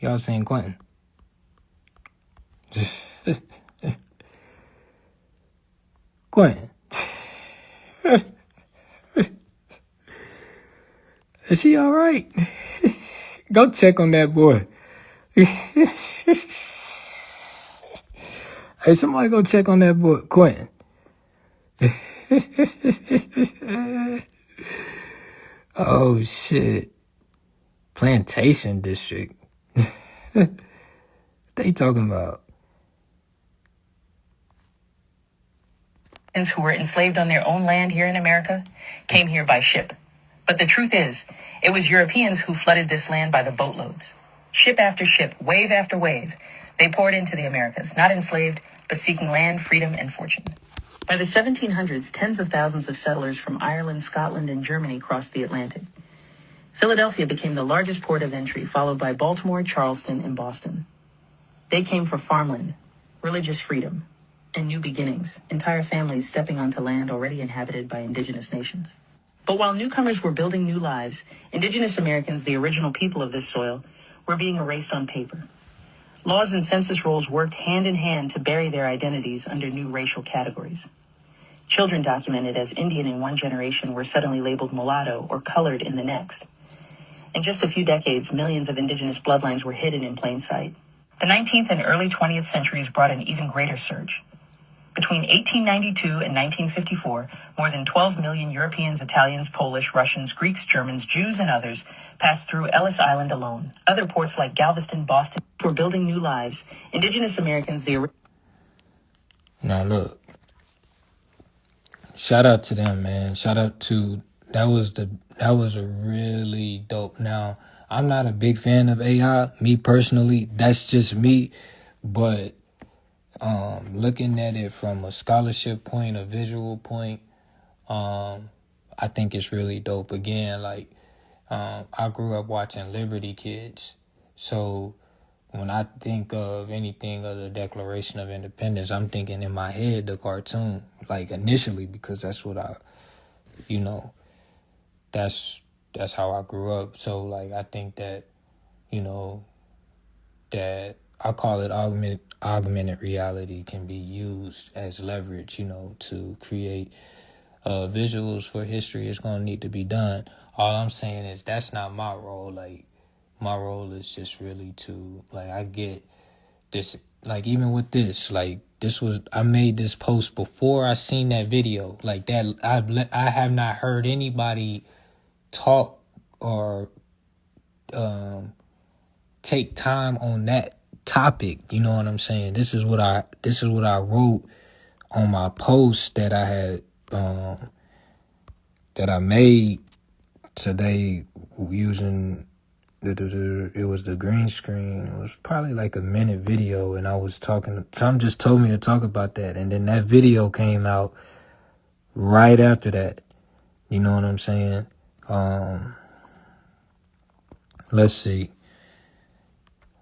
Y'all seen Quentin? Quentin. Is he all right? Go check on that boy. Hey, somebody go check on that boy, Quentin. Oh, shit. Plantation District. They talking about? Who were enslaved on their own land here in America came here by ship. But the truth is, it was Europeans who flooded this land by the boatloads. Ship after ship, wave after wave, they poured into the Americas, not enslaved, but seeking land, freedom, and fortune. By the 1700s, tens of thousands of settlers from Ireland, Scotland, and Germany crossed the Atlantic. Philadelphia became the largest port of entry, followed by Baltimore, Charleston, and Boston. They came for farmland, religious freedom, and new beginnings, entire families stepping onto land already inhabited by indigenous nations. But while newcomers were building new lives, indigenous Americans, the original people of this soil, were being erased on paper. Laws and census rolls worked hand in hand to bury their identities under new racial categories. Children documented as Indian in one generation were suddenly labeled mulatto or colored in the next. In just a few decades, millions of indigenous bloodlines were hidden in plain sight. The 19th and early 20th centuries brought an even greater surge. Between 1892 and 1954, more than 12 million Europeans, Italians, Polish, Russians, Greeks, Germans, Jews, and others passed through Ellis Island alone. Other ports like Galveston, Boston were building new lives. Indigenous Americans, Now look, shout out to them, man. Shout out to that was a really dope. Now, I'm not a big fan of AI, me personally. That's just me, but looking at it from a scholarship point, a visual point, I think it's really dope. Again, like I grew up watching Liberty Kids, so when I think of anything of the Declaration of Independence, I'm thinking in my head the cartoon, like initially, because that's what that's how I grew up. So like I think that, that I call it augmented reality can be used as leverage, to create visuals for history. Is going to need to be done. All I'm saying is that's not my role. Like, my role is just really to, like, I get this, like, even with this, like, I made this post before I seen that video. Like, that, I have not heard anybody talk or take time on that topic. You know what I'm saying? This is what I wrote on my post that I had, that I made today using it was the green screen. It was probably like a minute video, and I was talking. Some just told me to talk about that, and then that video came out right after that. You know what I'm saying? Let's see.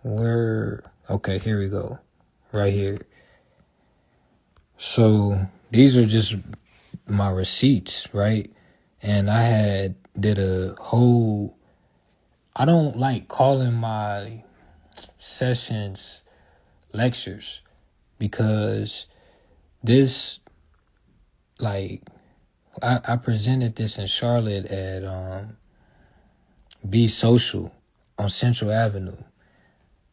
Okay, here we go. Right here. So these are just my receipts, right? And I did a whole, I don't like calling my sessions lectures, because this, like, I presented this in Charlotte at Be Social on Central Avenue,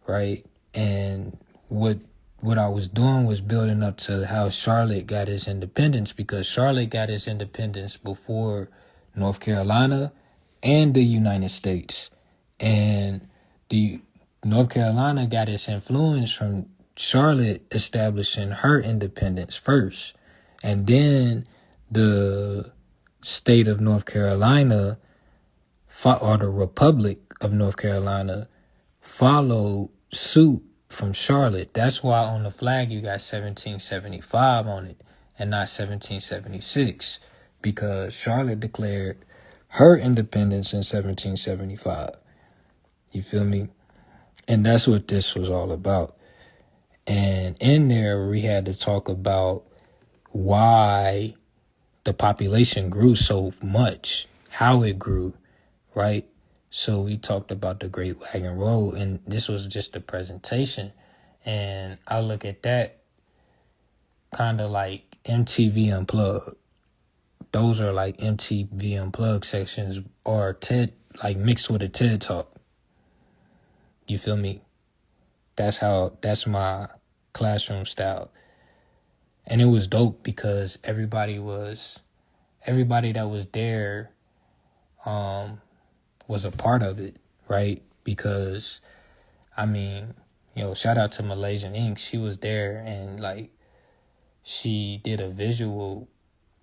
right? And what I was doing was building up to how Charlotte got its independence, because Charlotte got its independence before North Carolina and the United States. And the North Carolina got its influence from Charlotte establishing her independence first. And then the state of North Carolina, or the Republic of North Carolina, followed suit from Charlotte. That's why on the flag you got 1775 on it and not 1776, because Charlotte declared her independence in 1775. You feel me? And that's what this was all about. And in there we had to talk about why the population grew so much, how it grew, right? So we talked about the Great Wagon Road, and this was just a presentation. And I look at that kind of like MTV Unplugged. Those are like MTV Unplugged sections, or TED, like mixed with a TED Talk. You feel me? That's my classroom style. And it was dope because everybody that was there was a part of it, right? Because I mean, shout out to Malaysian Ink. She was there, and like she did a visual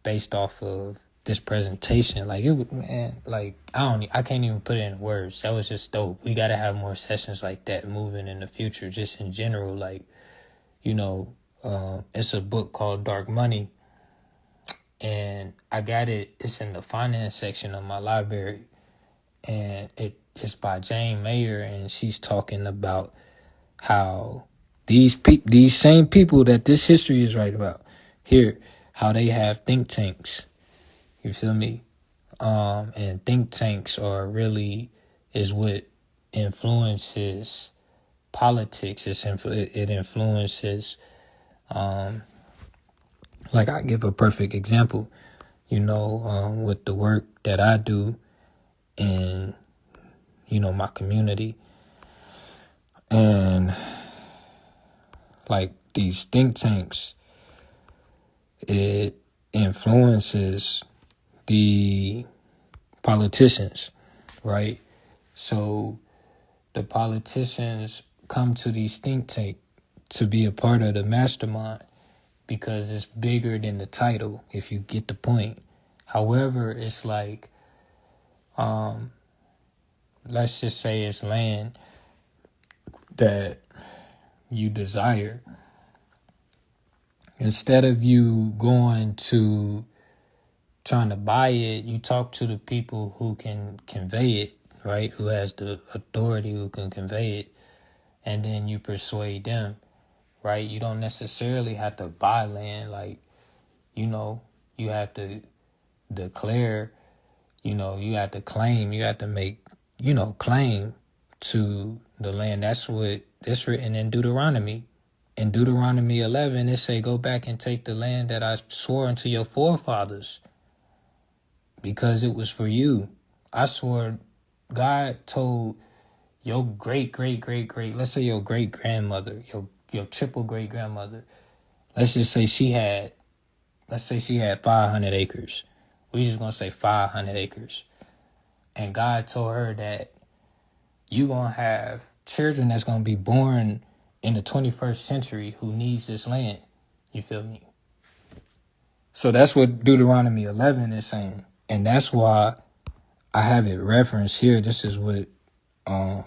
based off of this presentation. Like, it was, man, like I can't even put it in words. That was just dope. We gotta have more sessions like that moving in the future, just in general. Like, it's a book called Dark Money, and I got it. It's in the finance section of my library, and it's by Jane Mayer, and she's talking about how these same people that this history is right about here, how they have think tanks. You feel me? And think tanks is what influences politics. It influences. Like, I give a perfect example, with the work that I do in, my community. And like these think tanks, it influences the politicians, right? So the politicians come to these think tanks to be a part of the mastermind because it's bigger than the title, if you get the point. However, it's like, let's just say it's land that you desire. Instead of you going to trying to buy it, you talk to the people who can convey it, right? Who has the authority, who can convey it, and then you persuade them, right? You don't necessarily have to buy land. Like, you have to declare, you have to claim, you have to make, claim to the land. That's what it's written in Deuteronomy. In Deuteronomy 11, it say, go back and take the land that I swore unto your forefathers, because it was for you. I swore, God told your great, let's say your great grandmother, your triple great grandmother, let's say she had 500 acres. We just gonna say 500 acres. And God told her that you gonna have children that's gonna be born in the 21st century who needs this land. You feel me? So that's what Deuteronomy 11 is saying. And that's why I have it referenced here. This is what I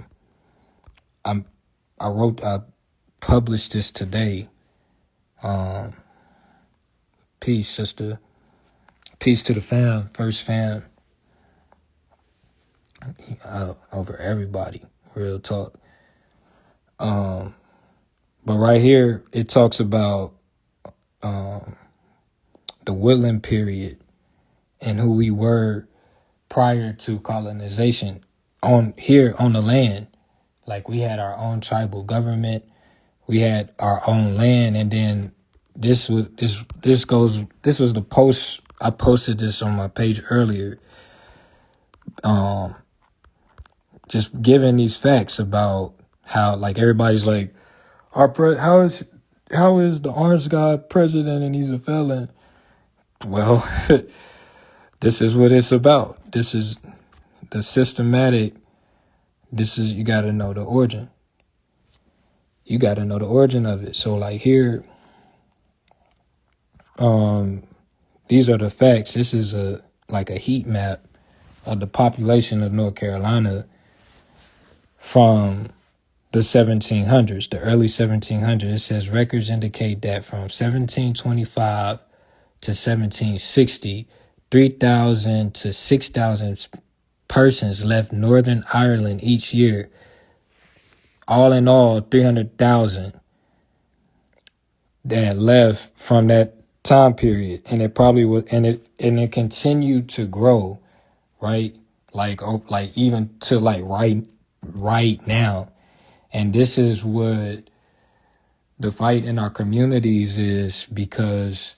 published this today. Peace, sister. Peace to the fam. First fam. Over everybody. Real talk. But right here, it talks about the woodland period and who we were prior to colonization on the land. Like, we had our own tribal government, we had our own land, and then this was the post. I posted this on my page earlier. Just giving these facts about how, like, everybody's like, how is the Orange God president and he's a felon? Well, this is what it's about. This is the systematic. You got to know the origin. You got to know the origin of it. So, like, here, these are the facts. This is a heat map of the population of North Carolina from the 1700s, the early 1700s. It says records indicate that from 1725 to 1760, 3,000 to 6,000 persons left Northern Ireland each year. All in all, 300,000 that left from that time period, and it probably was, and it continued to grow, right? like even to like right now. And this is what the fight in our communities is, because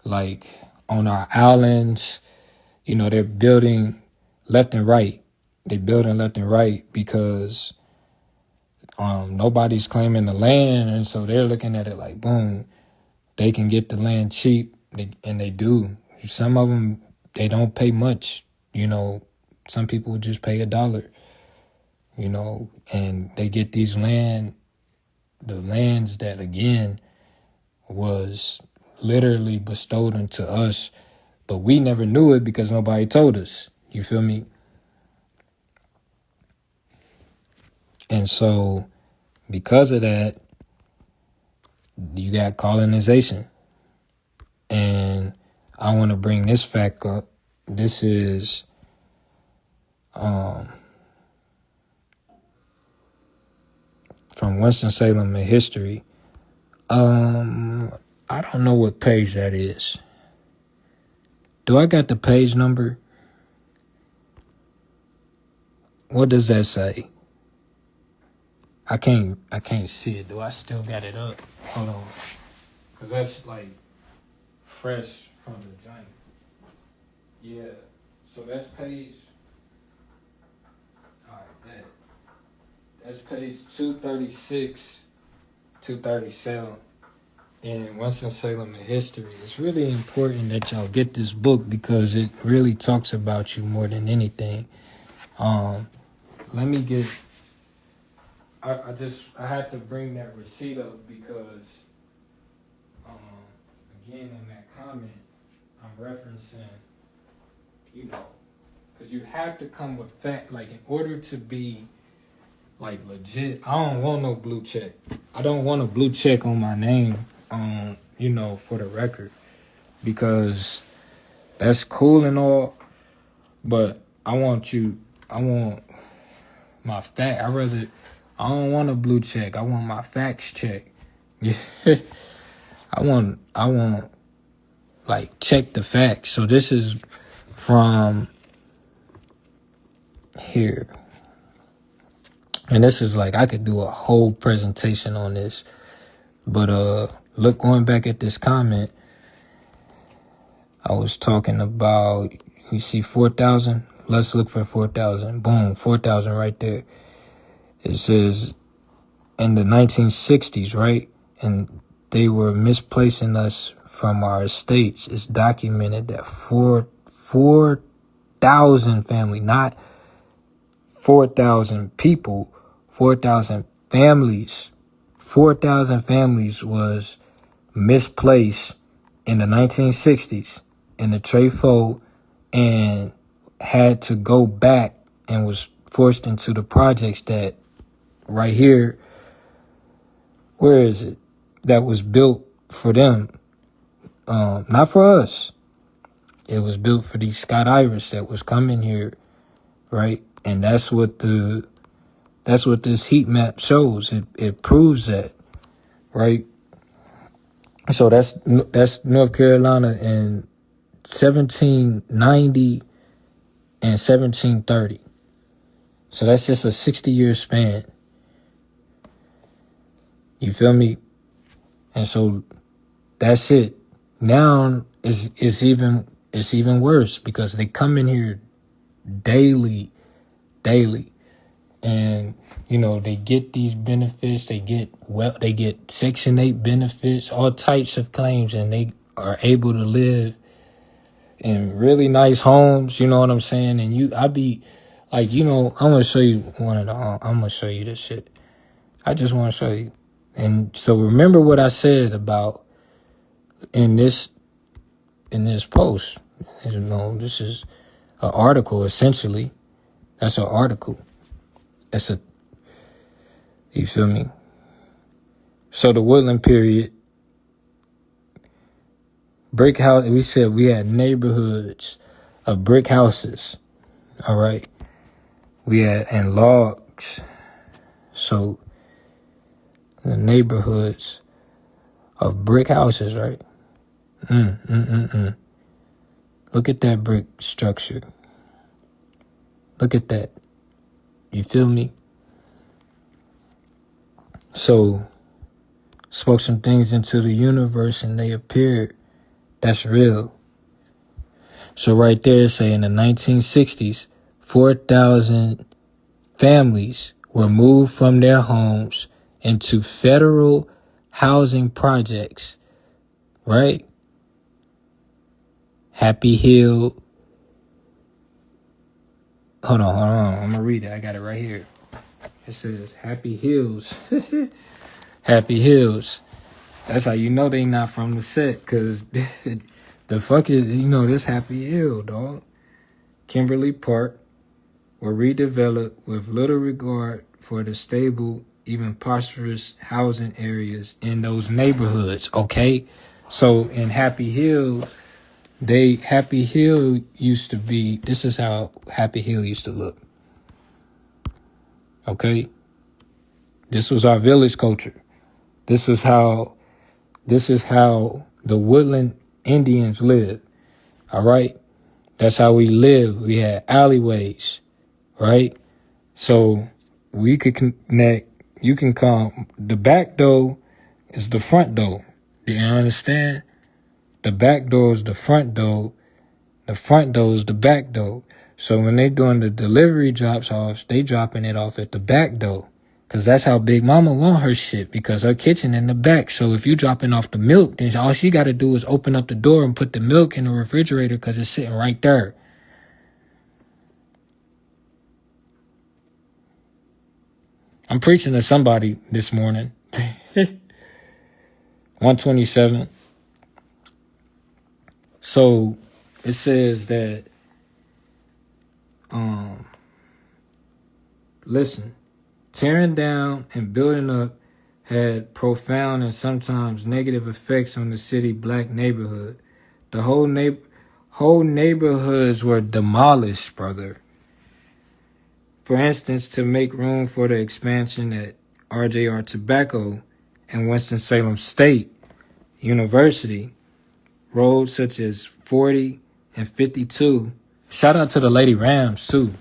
like on our islands, they're building left and right. They're building left and right because nobody's claiming the land, and so they're looking at it like, boom, they can get the land cheap, and they do. Some of them, they don't pay much. Some people just pay $1. And they get these the lands that again was literally bestowed into us, but we never knew it because nobody told us. You feel me? And so because of that, you got colonization. And I want to bring this fact up. This is from Winston-Salem in history. I don't know what page that is. Do I got the page number? What does that say? I can't see it. Do I still got it up? Hold on. Because that's like fresh from the joint. Yeah. So that's page. All right, bet. That's page 236, 237 in Winston-Salem in history. It's really important that y'all get this book because it really talks about you more than anything. Let me get. I had to bring that receipt up because, again, in that comment, I'm referencing, because you have to come with fact, like in order to be, like legit. I don't want no blue check. I don't want a blue check on my name, for the record, because that's cool and all, but I want my fact. I don't want a blue check. I want my facts check. I want like check the facts. So this is from here. And this is like, I could do a whole presentation on this. But look, going back at this comment, I was talking about, you see 4,000? Let's look for 4,000. Boom, 4,000 right there. It says in the 1960s, right? And they were misplacing us from our estates. It's documented that 4,000 family, not 4,000 people, 4,000 families. 4,000 families was misplaced in the 1960s in the Trefo and had to go back and was forced into the projects that right here, where is it? That was built for them, not for us. It was built for these Scott Irish that was coming here, right? And that's what this heat map shows. It proves that, right? So that's North Carolina in 1790 and 1730. So that's just a 60-year span. You feel me? And so that's it. Now it's even worse because they come in here daily. And they get these benefits, they get Section 8 benefits, all types of claims, and they are able to live in really nice homes, you know what I'm saying? And I be like, I'm gonna show you I'm gonna show you this shit. I just want to show you. And so remember what I said about in this post. This is an article, essentially. That's an article. You feel me? So the Woodland period, brick house, we said we had neighborhoods of brick houses. All right. We had, and logs. So the neighborhoods of brick houses, right? Look at that brick structure. Look at that. You feel me? So, spoke some things into the universe and they appeared. That's real. So right there, say in the 1960s, 4,000 families were moved from their homes into federal housing projects, right? Happy Hill. Hold on. I'm going to read it. I got it right here. It says Happy Hills. Happy Hills. That's how you know they not from the set, because the fuck is, this Happy Hill, dog. Kimberly Park were redeveloped with little regard for the stable, even prosperous housing areas in those neighborhoods, okay? So in Happy Hill, Happy Hill used to be, this is how Happy Hill used to look, okay? This was our village culture. This is how the Woodland Indians lived, all right? That's how we lived. We had alleyways, right? So we could connect. You can come. The back door is the front door. Do you understand? The back door is the front door. The front door is the back door. So when they doing the delivery drops off, they dropping it off at the back door. Because that's how Big Mama want her shit, because her kitchen in the back. So if you dropping off the milk, then all she got to do is open up the door and put the milk in the refrigerator, because it's sitting right there. I'm preaching to somebody this morning. 127. So it says that, listen, tearing down and building up had profound and sometimes negative effects on the city black neighborhood. The whole neighborhoods were demolished, brother. For instance, to make room for the expansion at RJR Tobacco and Winston-Salem State University, roads such as 40 and 52. Shout out to the Lady Rams too.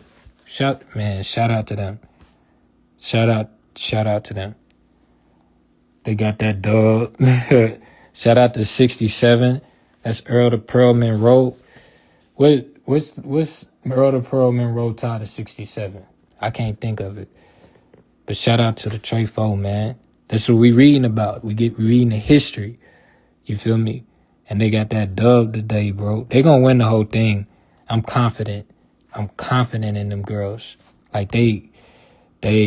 Shout out to them. Shout out to them. They got that dub. Shout out to 67. That's Earl to Pearlman Road. What's Earl to Pearlman Road tied to 67? I can't think of it. But shout out to the Trefo, man. That's what we reading about. We reading the history. You feel me? And they got that dub today, bro. They gonna win the whole thing. I'm confident. I'm confident in them girls. Like they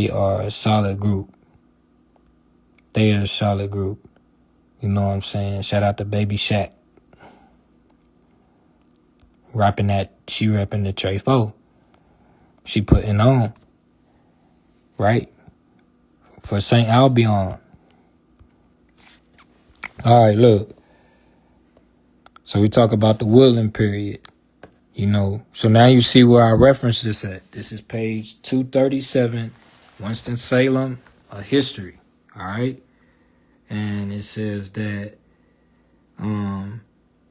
are a solid group. They are a solid group. You know what I'm saying? Shout out to Baby Shaq. She rapping the Trefo. She putting on. Right? For St. Albion. All right, look. So we talk about the Woodland period. So now you see where I reference this at. This is page 237, Winston-Salem, a history. All right? And it says that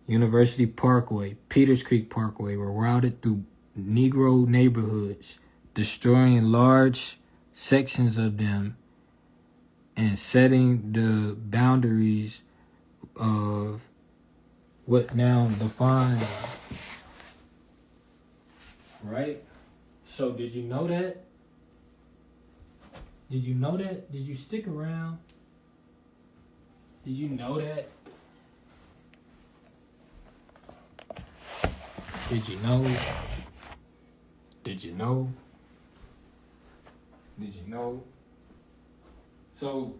University Parkway, Peters Creek Parkway were routed through Negro neighborhoods, destroying large sections of them and setting the boundaries of what now defines, right? So did you know that? Did you know that? Did you stick around? Did you know that? Did you know? Did you know? Did you know? So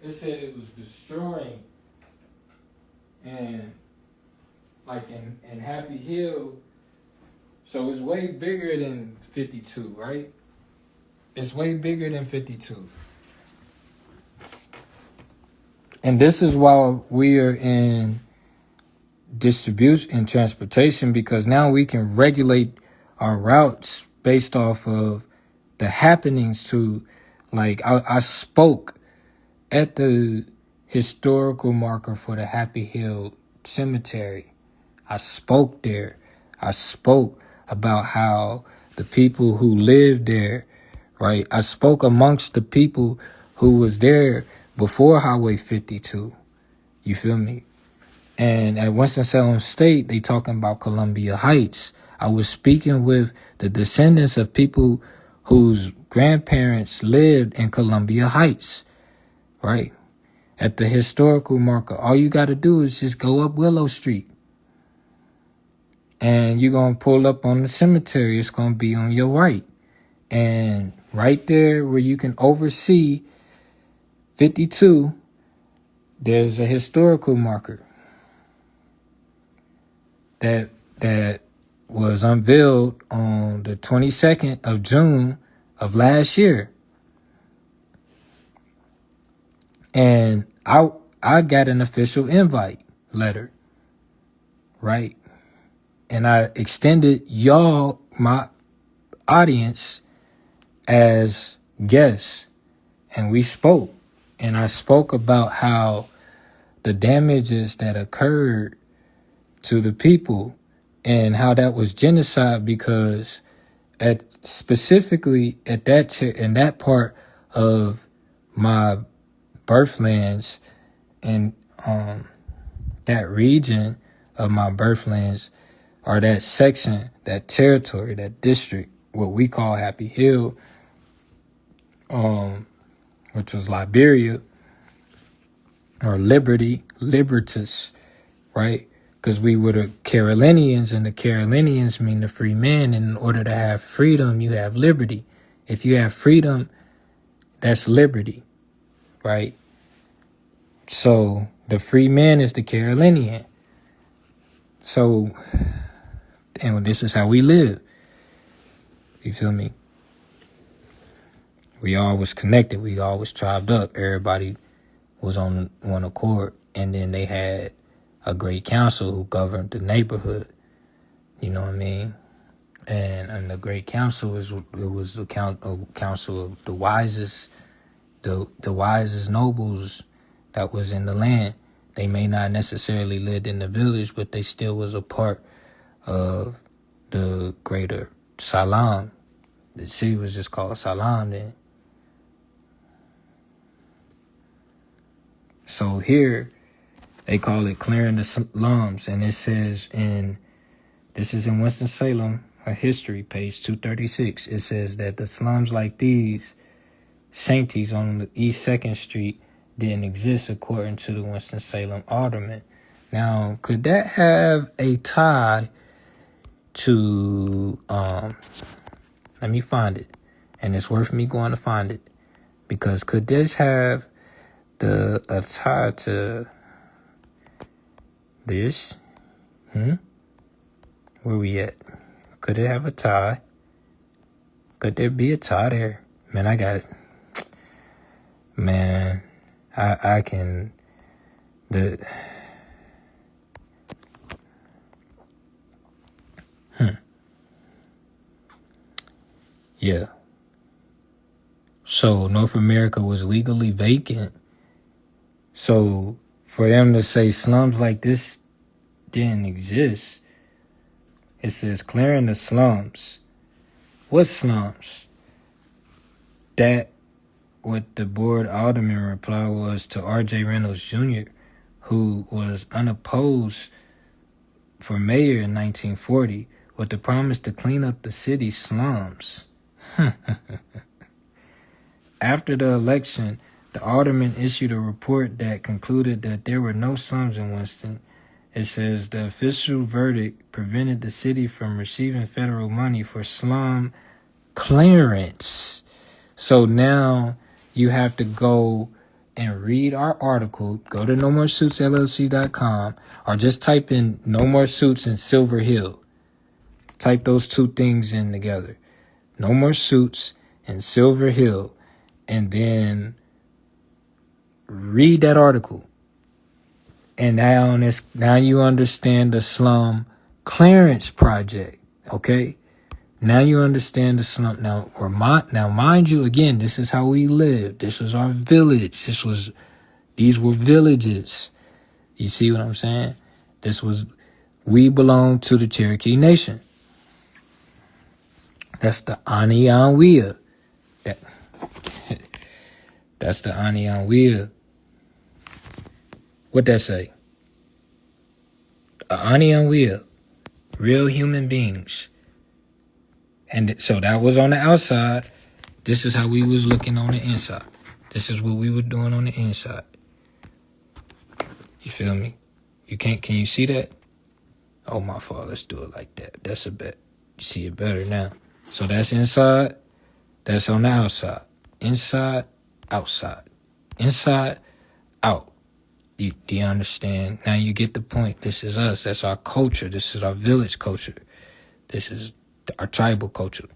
it said it was destroying, and like in Happy Hill, so it's way bigger than 52, right? It's way bigger than 52. And this is why we are in distribution and transportation, because now we can regulate our routes based off of the happenings to, like, I spoke at the historical marker for the Happy Hill Cemetery. I spoke there. I spoke about how the people who lived there, right? I spoke amongst the people who was there before Highway 52. You feel me? And at Winston-Salem State, they talking about Columbia Heights. I was speaking with the descendants of people whose grandparents lived in Columbia Heights, right? At the historical marker, all you got to do is just go up Willow Street. And you're going to pull up on the cemetery. It's going to be on your right. And right there where you can oversee 52, there's a historical marker that was unveiled on the 22nd of June of last year. And I got an official invite letter, right? And I extended y'all, my audience, as guests. And we spoke. And I spoke about how the damages that occurred to the people and how that was genocide, because specifically at in that part of my birthlands and that region of my birthlands, or that section, that territory, that district, what we call Happy Hill, which was Liberia, or Libertas, right? Because we were the Carolinians, and the Carolinians mean the free man. And in order to have freedom, you have liberty. If you have freedom, that's liberty, right? So the free man is the Carolinian. So, and this is how we live. You feel me? We all was connected. We all was tribed up. Everybody was on one accord. And then they had a great council who governed the neighborhood. You know what I mean? And the great council was the council of the wisest, the wisest nobles that was in the land. They may not necessarily lived in the village, but they still was a part of the greater Salem. The city was just called Salem then. So here, they call it clearing the slums, and it says this is in Winston-Salem, a history, page 236. It says that the slums like these shanties on the East 2nd Street didn't exist according to the Winston-Salem alderman. Now, could that have a tie to, let me find it, and it's worth me going to find it, because could this have a tie to this? Where we at? Could it have a tie? Could there be a tie there? Man, I got it. Man, I can... Yeah. So North America was legally vacant. So for them to say slums like this didn't exist, it says clearing the slums. What slums? That what the board alderman reply was to R.J. Reynolds Jr., who was unopposed for mayor in 1940 with the promise to clean up the city's slums. After the election, the alderman issued a report that concluded that there were no slums in Winston. It says the official verdict prevented the city from receiving federal money for slum clearance. So now you have to go and read our article. Go to NoMoreSuitsLLC.com, or just type in No More Suits in Silver Hill. Type those two things in together. No More Suits in Silver Hill. And then read that article. And now you understand the slum clearance project. Okay? Now you understand the slum. Now mind you, again, this is how we live. This was our village. These were villages. You see what I'm saying? We belong to the Cherokee Nation. That's the anion wheel. That, that's the anion wheel. What that say? A anion wheel. Real human beings. And so that was on the outside. This is how we was looking on the inside. This is what we were doing on the inside. You feel me? Can you see that? Oh, my fault. Let's do it like that. That's a bet. You see it better now. So that's inside. That's on the outside. Inside, outside. Inside, out. Do you understand? Now you get the point. This is us. That's our culture. This is our village culture. This is our tribal culture.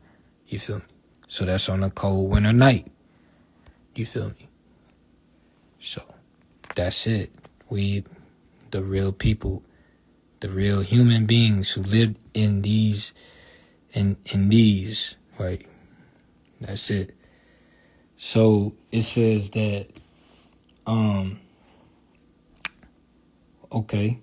You feel me? So that's on a cold winter night. You feel me? So that's it. We, the real people, the real human beings who lived in these, right? That's it. So it says that, okay.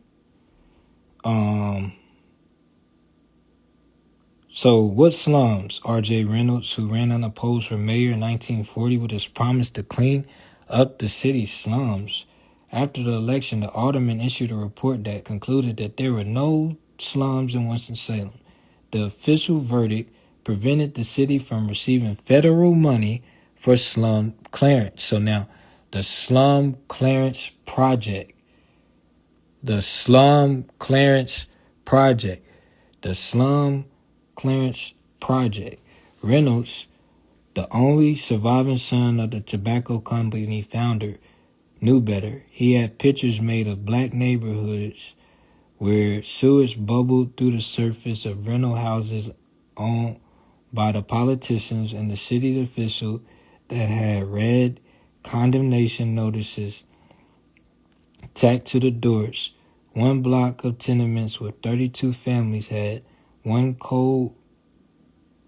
So what slums? R.J. Reynolds, who ran unopposed for mayor in 1940 with his promise to clean up the city's slums. After the election, the alderman issued a report that concluded that there were no slums in Winston-Salem. The official verdict prevented the city from receiving federal money for slum clearance. So now, the slum clearance project. The slum clearance project. Reynolds, the only surviving son of the tobacco company founder, knew better. He had pictures made of black neighborhoods where sewage bubbled through the surface of rental houses owned by the politicians and the city official that had red condemnation notices tacked to the doors. One block of tenements with 32 families had one cold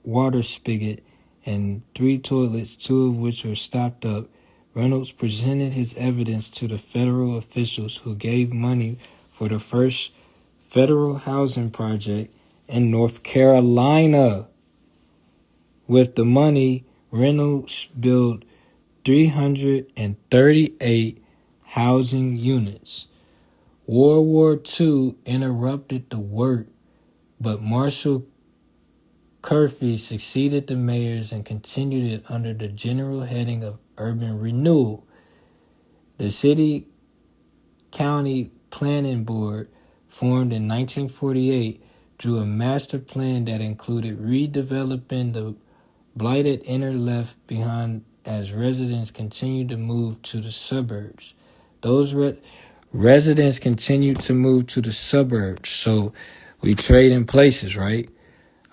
water spigot and 3 toilets, 2 of which were stopped up. Reynolds presented his evidence to the federal officials who gave money for the first federal housing project in North Carolina. With the money, Reynolds built 338 housing units. World War II interrupted the work, but Marshall Curfew succeeded the mayors and continued it under the general heading of urban renewal. The city-county planning board, formed in 1948, drew a master plan that included redeveloping the blighted inner left behind as residents continued to move to the suburbs. Those residents continued to move to the suburbs, so we trade in places, right?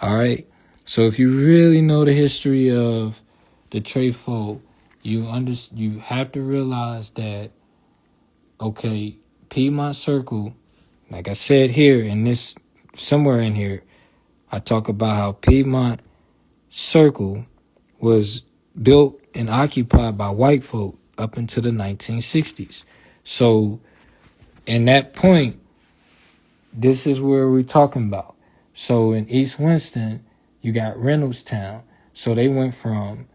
All right. So if you really know the history of the Trefoil, you have to realize that, okay, Piedmont Circle, like I said here in this, somewhere in here, I talk about how Piedmont Circle was built and occupied by white folk up into the 1960s. So in that point, this is where we're talking about. So in East Winston, you got Reynoldstown. So they went from,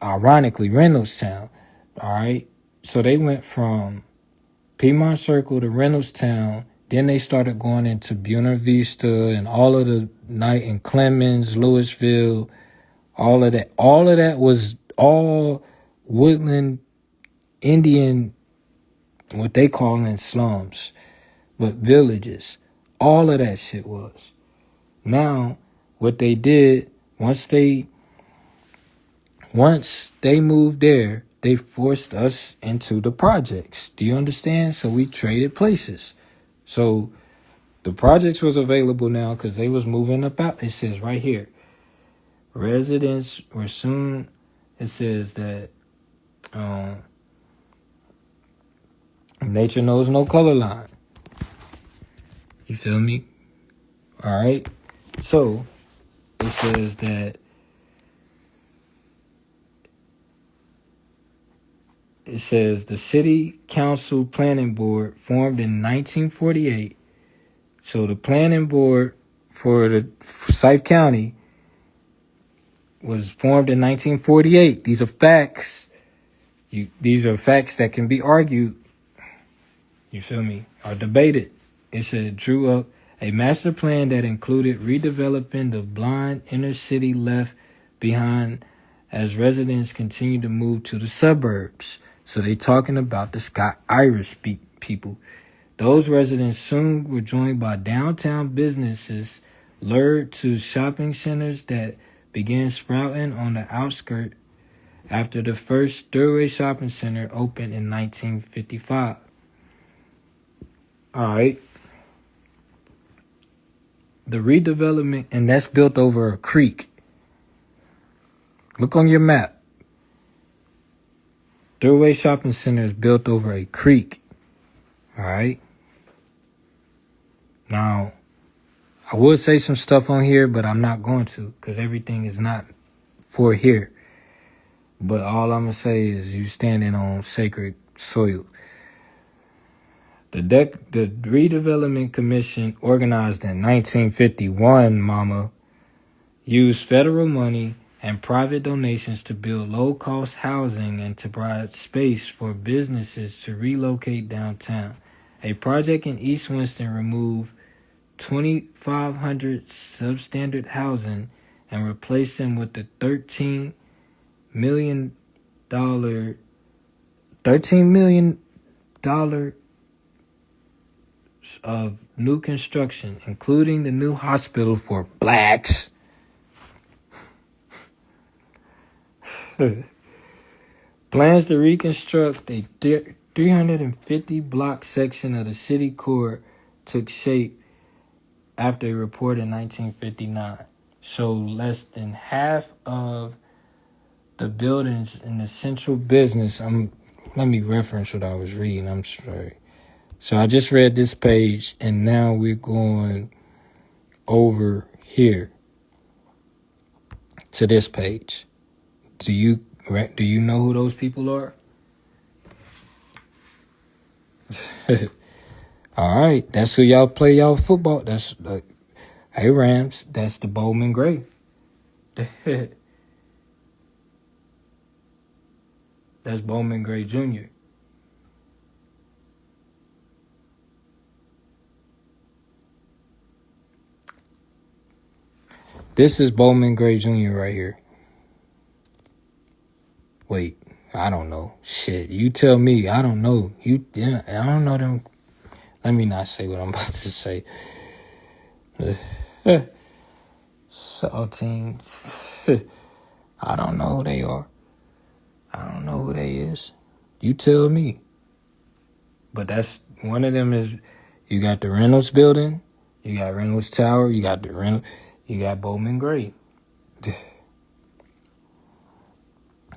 ironically, Reynoldstown. All right. So they went from Piedmont Circle to Reynoldstown. Then they started going into Buena Vista and all of the night in Clemens, Louisville, all of that. All of that was all woodland Indian, what they call in slums, but villages. All of that shit was. Now, what they did, once they moved there, they forced us into the projects. Do you understand? So we traded places. So the projects was available now because they was moving up out. It says right here, residents were soon, it says that nature knows no color line. You feel me? All right. So it says that the city council planning board formed in 1948. So the planning board for Forsyth County was formed in 1948. These are facts. These are facts that can be argued. You feel me? Or debated. It said drew up a master plan that included redeveloping the blind inner city left behind as residents continued to move to the suburbs. So they talking about the Scott Irish people. Those residents soon were joined by downtown businesses, lured to shopping centers that began sprouting on the outskirts after the first Thruway Shopping Center opened in 1955. All right. The redevelopment, and that's built over a creek. Look on your map. Thruway Shopping Center is built over a creek. All right. Now, I would say some stuff on here, but I'm not going to because everything is not for here. But all I'm going to say is you standing on sacred soil. The Redevelopment Commission, organized in 1951, used federal money and private donations to build low-cost housing and to provide space for businesses to relocate downtown. A project in East Winston removed 2,500 substandard housing and replaced them with the $13 million of new construction, including the new hospital for blacks. Plans to reconstruct a 350-block section of the city core took shape after a report in 1959. So less than half of the buildings in the central business. Let me reference what I was reading. I'm sorry. So I just read this page, and now we're going over here to this page. Do you know who those people are? All right, that's who y'all play y'all football. That's hey Rams. That's the Bowman Gray. That's Bowman Gray Jr. This is Bowman Gray Jr. right here. Wait, I don't know. Shit, you tell me. I don't know. I don't know them. Let me not say what I'm about to say. Saltines. I don't know who they are. I don't know who they is. You tell me. But that's one of them is you got the Reynolds building, you got Reynolds Tower, you got Bowman Gray.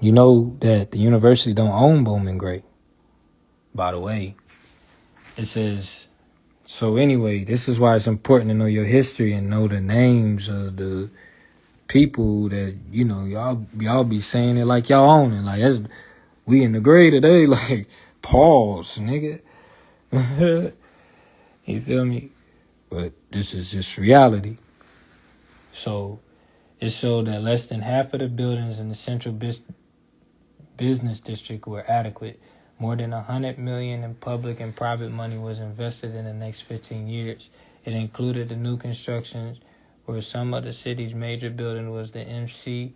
You know that the university don't own Bowman Gray. By the way, it says, so anyway, this is why it's important to know your history and know the names of the people that, you know, y'all be saying it like y'all own it. Like, we in the Gray today, like, pause, nigga. You feel me? But this is just reality. So it showed that less than half of the buildings in the central business district were adequate. More than $100 million in public and private money was invested in the next 15 years. It included the new constructions where some of the city's major building was the MC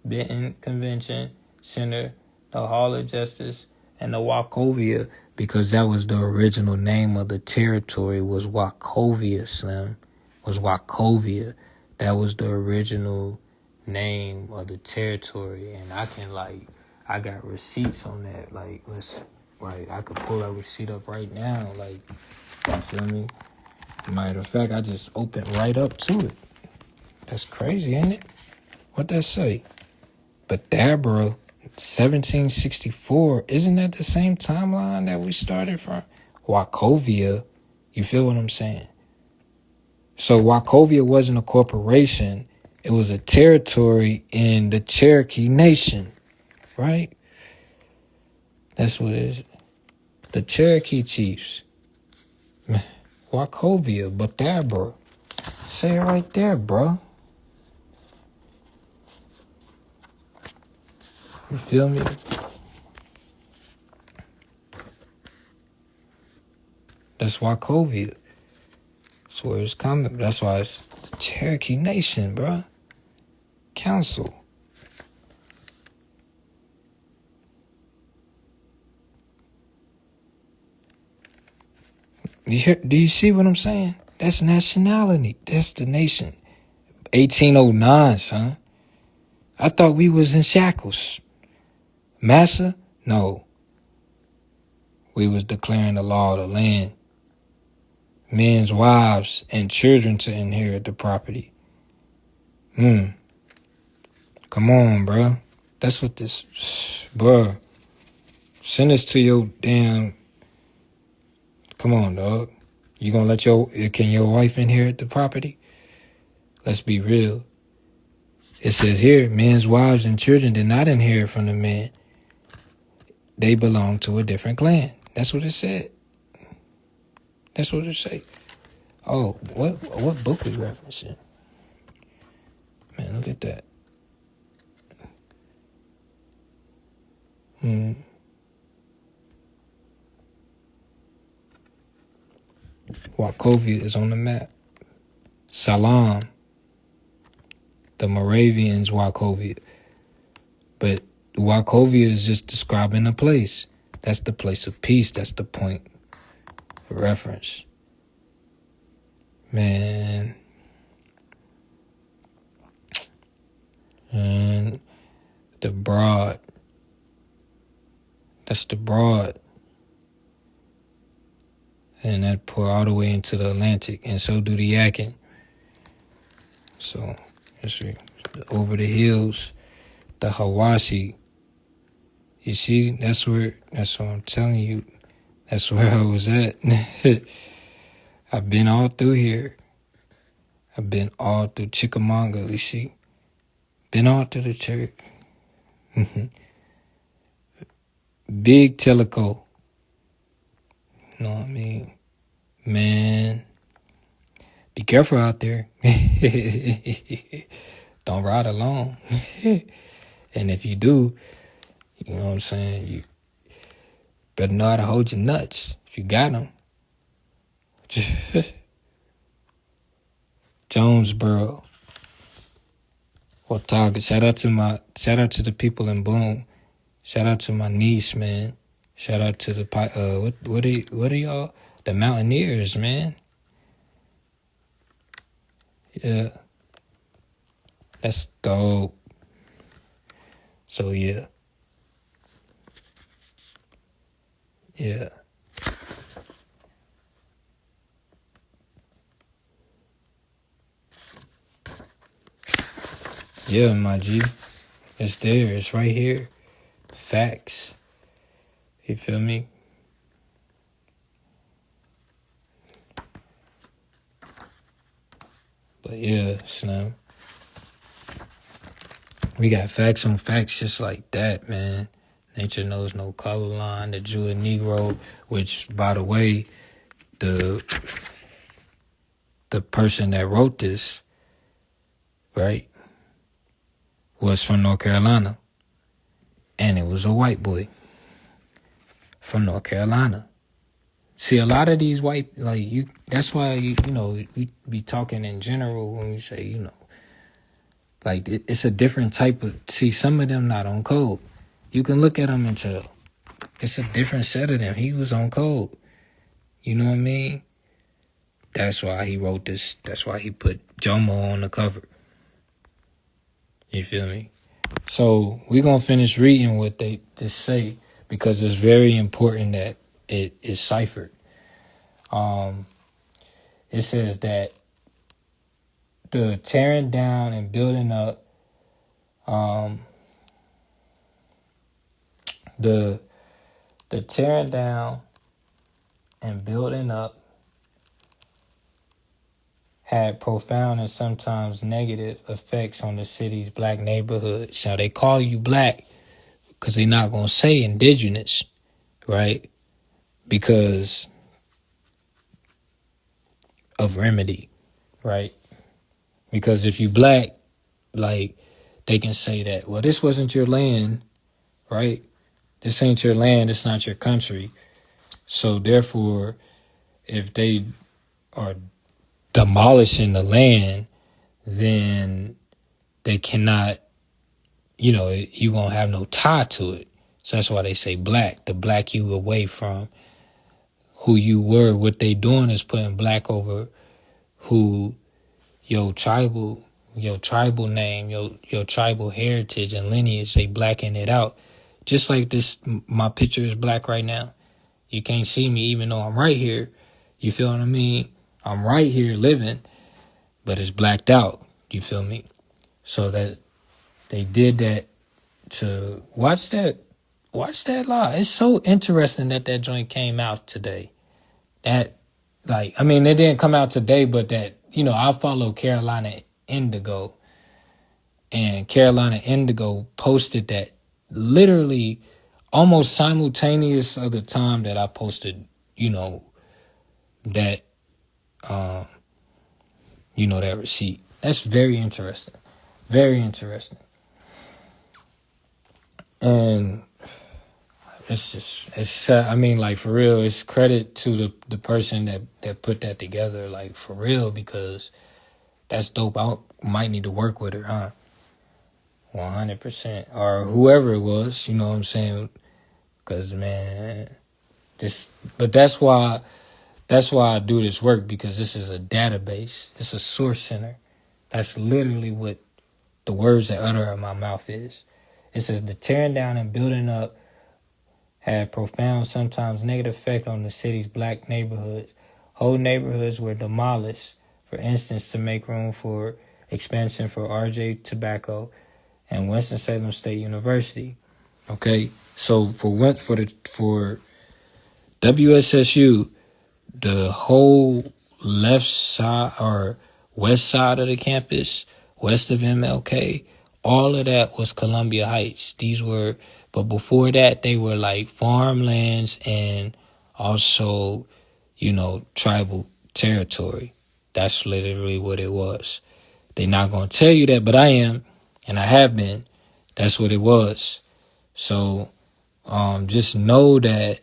Benton Convention Center, the Hall of Justice, and the Wachovia, because that was the original name of the territory, was Wachovia, Slim. Was Wachovia. That was the original name of the territory. And I got receipts on that. Like, I could pull that receipt up right now. Like, you feel me? Matter of fact, I just opened right up to it. That's crazy, ain't it? What that say? But Deborah, 1764, isn't that the same timeline that we started from? Wachovia, you feel what I'm saying? So Wachovia wasn't a corporation. It was a territory in the Cherokee Nation, right? That's what it is. The Cherokee Chiefs. Wachovia, Deborah. Say it right there, bro. You feel me? That's why COVID. That's where it's coming. That's why it's the Cherokee Nation, bro. Council. Do you see what I'm saying? That's nationality. That's the nation. 1809, son. I thought we was in shackles. Massa? No. We was declaring the law of the land. Men's wives and children to inherit the property. Come on, bro. That's what this... Bro. Send this to your damn... Come on, dog. You gonna let can your wife inherit the property? Let's be real. It says here, men's wives and children did not inherit from the men. They belong to a different clan. That's what it said. That's what it say. Oh, what book we referencing? Man, look at that. Wachovia is on the map. Salam, the Moravians, Wachovia. But Wachovia is just describing a place. That's the place of peace. That's the point of reference. Man. And the Broad. That's the Broad. And that pour all the way into the Atlantic. And so do the Yakin. So, that's over the hills. The Hawassi. You see, that's what I'm telling you. That's where I was at. I've been all through here. I've been all through Chickamauga, you see. Been all through the church. Big Tellico. You know what I mean? Man. Be careful out there. Don't ride alone. And if you do, you know what I'm saying, you better know how to hold your nuts if you got them. Jonesboro. Watauga. Shout out to the people in Boone. Shout out to my niece, man. Shout out to the what are y'all? The Mountaineers, man. Yeah. That's dope. So yeah. Yeah. Yeah, my G. It's there. It's right here. Facts. You feel me? But yeah, Slim. We got facts on facts just like that, man. Nature knows no color line. The Jew and Negro, which, by the way, the person that wrote this, right, was from North Carolina. And it was a white boy from North Carolina. See, a lot of these white, that's why, you know, we be talking in general when we say, you know, like, it's a different type of, see, some of them not on code. You can look at them and tell. It's a different set of them. He was on code. You know what I mean? That's why he wrote this. That's why he put Jomo on the cover. You feel me? So we're going to finish reading what they say because it's very important that it is ciphered. It says that the tearing down and building up, the tearing down and building up had profound and sometimes negative effects on the city's black neighborhoods. Now, they call you black because they're not going to say indigenous, right? Because of remedy, right? Because if you black, like, they can say that, well, this wasn't your land, right? This ain't your land. It's not your country. So therefore, if they are demolishing the land, then they cannot, you won't have no tie to it. So that's why they say black, to black you away from who you were. What they doing is putting black over who your tribal name, your tribal heritage and lineage, they blacken it out. Just like this, my picture is black right now. You can't see me even though I'm right here. You feel what I mean? I'm right here living, but it's blacked out. You feel me? So that they did that to watch that law. It's so interesting that joint came out today. It didn't come out today, but that, I follow Carolina Indigo, and Carolina Indigo posted that literally almost simultaneous of the time that I posted, that, that receipt. That's very interesting. Very interesting. And for real, it's credit to the person that put that together, like, for real, because that's dope. I might need to work with her, huh? 100%. Or whoever it was, you know what I'm saying? Because, man, that's why I do this work, because this is a database. It's a source center. That's literally what the words that utter out of my mouth is. It says the tearing down and building up had profound, sometimes negative effect on the city's black neighborhoods. Whole neighborhoods were demolished, for instance, to make room for expansion for RJ Tobacco and Winston-Salem State University. Okay, so for WSSU, the whole left side or west side of the campus, west of MLK, all of that was Columbia Heights. But before that, they were like farmlands and also, tribal territory. That's literally what it was. They're not going to tell you that, but I am, and I have been. That's what it was. So just know that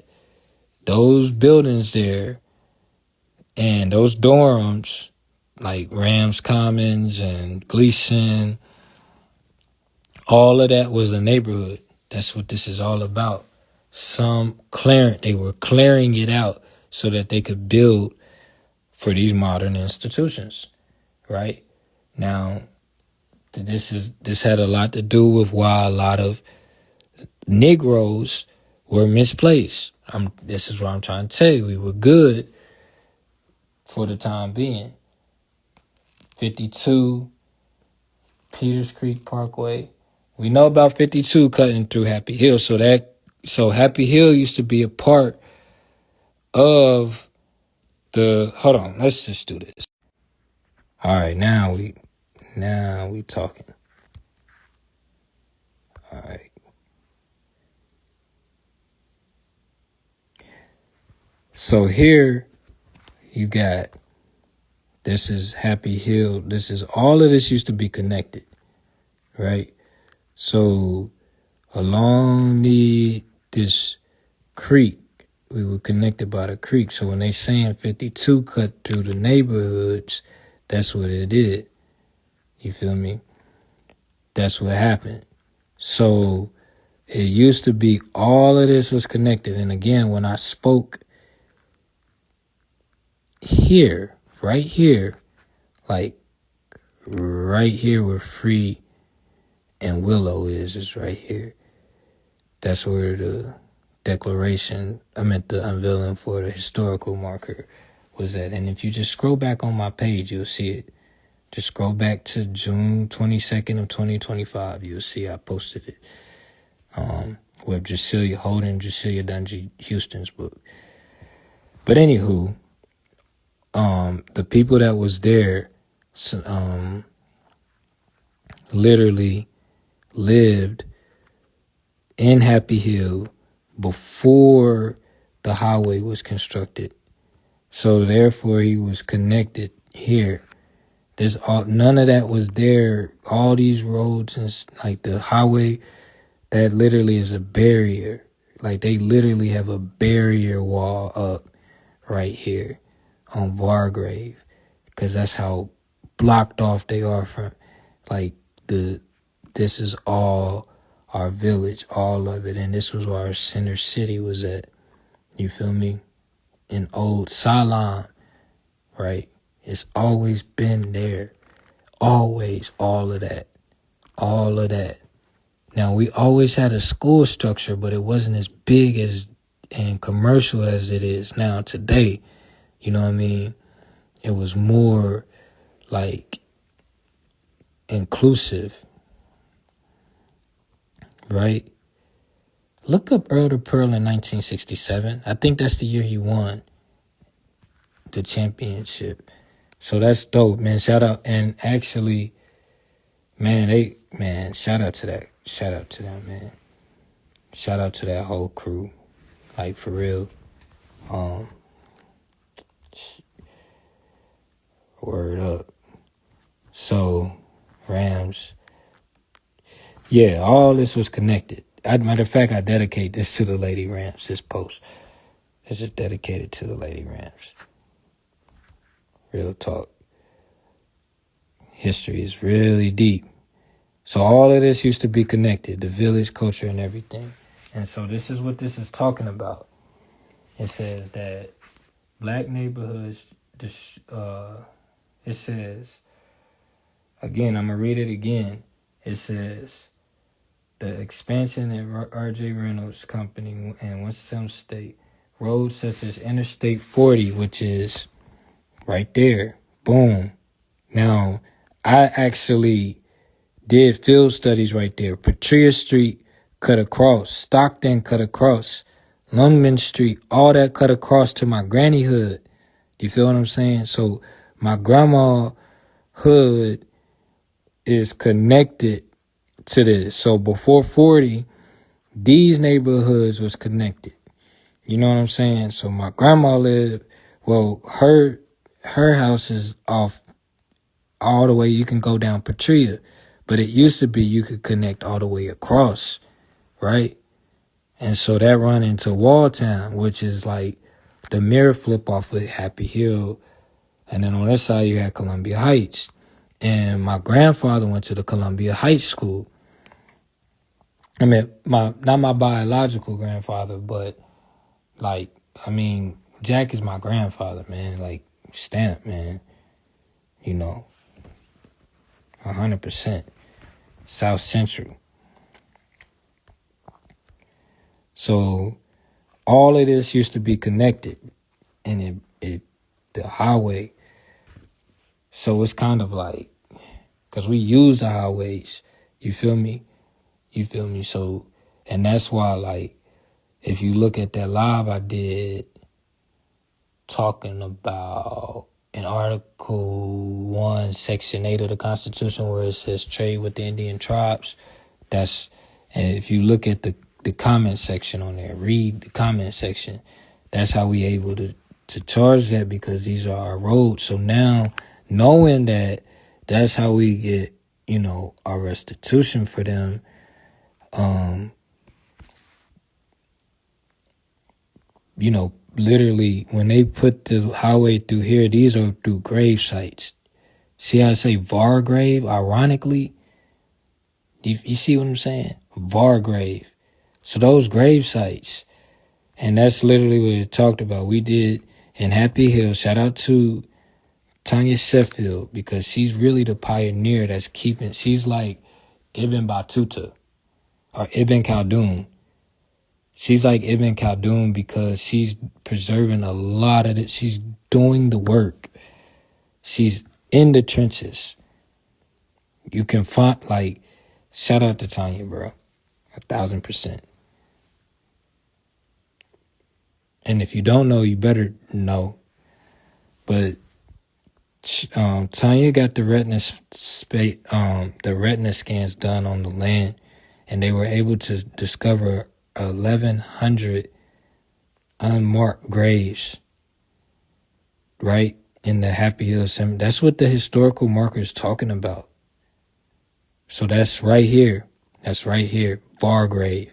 those buildings there and those dorms, like Rams Commons and Gleason, all of that was a neighborhood. That's what this is all about. They were clearing it out so that they could build for these modern institutions, right? Now, this had a lot to do with why a lot of Negroes were misplaced. This is what I'm trying to tell you. We were good for the time being. 52 Peters Creek Parkway. We know about 52 cutting through Happy Hill. So Happy Hill used to be a part of hold on, let's just do this. All right, now we talking. All right. So here you got, this is Happy Hill. All of this used to be connected, right? So along this creek, we were connected by the creek. So when they saying 52 cut through the neighborhoods, that's what it did. You feel me? That's what happened. So it used to be all of this was connected. And again, when I spoke here, right here, like right here where Free and Willow is right here. That's where the the unveiling for the historical marker was at. And if you just scroll back on my page, you'll see it. Just scroll back to June 22nd of 2025. You'll see I posted it. With Jacilia Dungy Houston's book. But anywho, the people that was there literally lived in Happy Hill before the highway was constructed. So therefore he was connected here. None of that was there. All these roads and like the highway, that literally is a barrier. Like, they literally have a barrier wall up right here on Vargrave, because that's how blocked off they are from, like, this is all our village, all of it, and this was where our center city was at. You feel me? In old Salem, right? It's always been there. Always, all of that. All of that. Now, we always had a school structure, but it wasn't as big as and commercial as it is now today. You know what I mean? It was more like inclusive, right? Look up Earl to Pearl in 1967. I think that's the year he won the championship. So that's dope, man. Shout out. And actually, man, shout out to that. Shout out to them, man. Shout out to that whole crew. Like, for real. Word up. So, Rams. Yeah, all this was connected. Matter of fact, I dedicate this to the Lady Rams, this post. This is dedicated to the Lady Rams. Real talk. History is really deep. So all of this used to be connected, the village, culture, and everything. And so this is what this is talking about. It says that black neighborhoods, it says, again, I'm going to read it again. It says, the expansion at R.J. Reynolds Company in Winston-Salem State, roads such as Interstate 40, which is right there, boom. Now, I actually did field studies right there. Petria Street cut across, Stockton cut across, Lungman Street, all that cut across to my granny hood. You feel what I'm saying? So my grandma hood is connected to this. So before 40, these neighborhoods was connected. You know what I'm saying? So my grandma lived, well, her house is off all the way. You can go down Petria, but it used to be you could connect all the way across, right? And so that run into Walltown, which is like the mirror flip off of Happy Hill. And then on this side, you had Columbia Heights. And my grandfather went to the Columbia Heights School. I mean, not my biological grandfather, but Jack is my grandfather, man. Like, stamp, man. You know, 100%. South Central. So all of this used to be connected, and the highway. So it's kind of like, because we use the highways, you feel me? So, and that's why, like, if you look at that live I did talking about in Article 1, Section 8 of the Constitution, where it says trade with the Indian tribes, and if you look at the comment section on there, read the comment section, that's how we able to charge that, because these are our roads. So now, knowing that that's how we get, our restitution for them, literally, when they put the highway through here, these are through grave sites. See how I say Vargrave, ironically? You see what I'm saying? Vargrave. So those grave sites, and that's literally what it talked about. We did in Happy Hill. Shout out to Tanya Sheffield, because she's really the pioneer that's she's like Ibn Battuta or Ibn Khaldun. She's like Ibn Khaldun because she's preserving a lot of it. She's doing the work. She's in the trenches. You can find, shout out to Tanya, bro. 1,000%. And if you don't know, you better know. But Tanya got the retina scans done on the land, and they were able to discover 1,100 unmarked graves, right, in the Happy Hill Cemetery. That's what the historical marker is talking about. So that's right here. That's right here, Vargrave.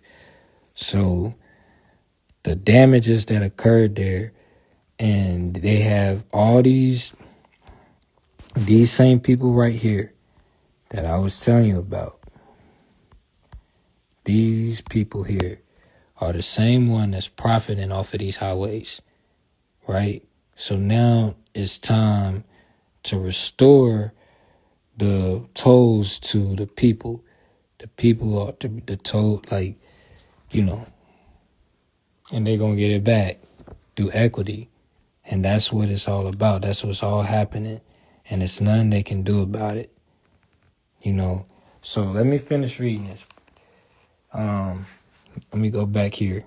So the damages that occurred there, and they have all these same people right here that I was telling you about. These people here are the same one that's profiting off of these highways, right? So now it's time to restore the tolls to the people. The people are the toll, like, you know, and they're going to get it back through equity. And that's what it's all about. That's what's all happening. And it's nothing they can do about it. You know, so let me finish reading this. Let me go back here,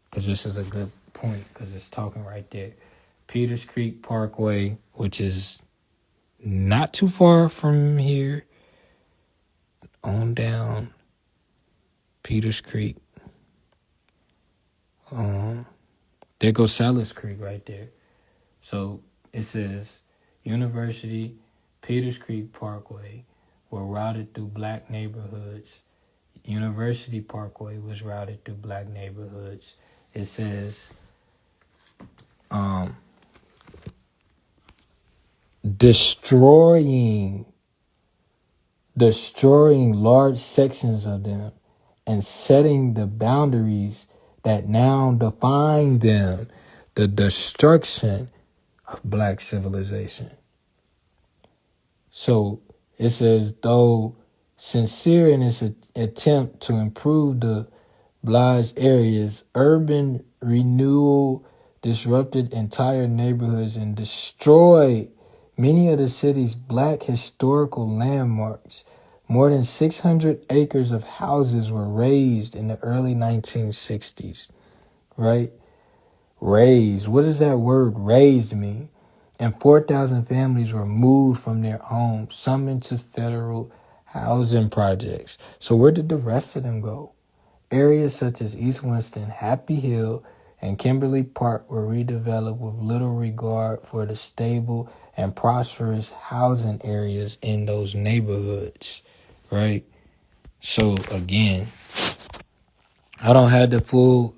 because this is a good point, because it's talking right there. Peters Creek Parkway, which is not too far from here, on down Peters Creek. There goes Salis Creek right there. So it says University Peters Creek Parkway were routed through black neighborhoods. University Parkway was routed through black neighborhoods. It says destroying large sections of them and setting the boundaries that now define them, the destruction of black civilization. So it says, though sincere in its attempt to improve the obliged areas, urban renewal disrupted entire neighborhoods and destroyed many of the city's black historical landmarks. More than 600 acres of houses were razed in the early 1960s, right? Razed. What does that word razed mean? And 4,000 families were moved from their homes, some into federal housing projects. So where did the rest of them go? Areas such as East Winston, Happy Hill, and Kimberly Park were redeveloped with little regard for the stable and prosperous housing areas in those neighborhoods, right? So again, I don't have the full.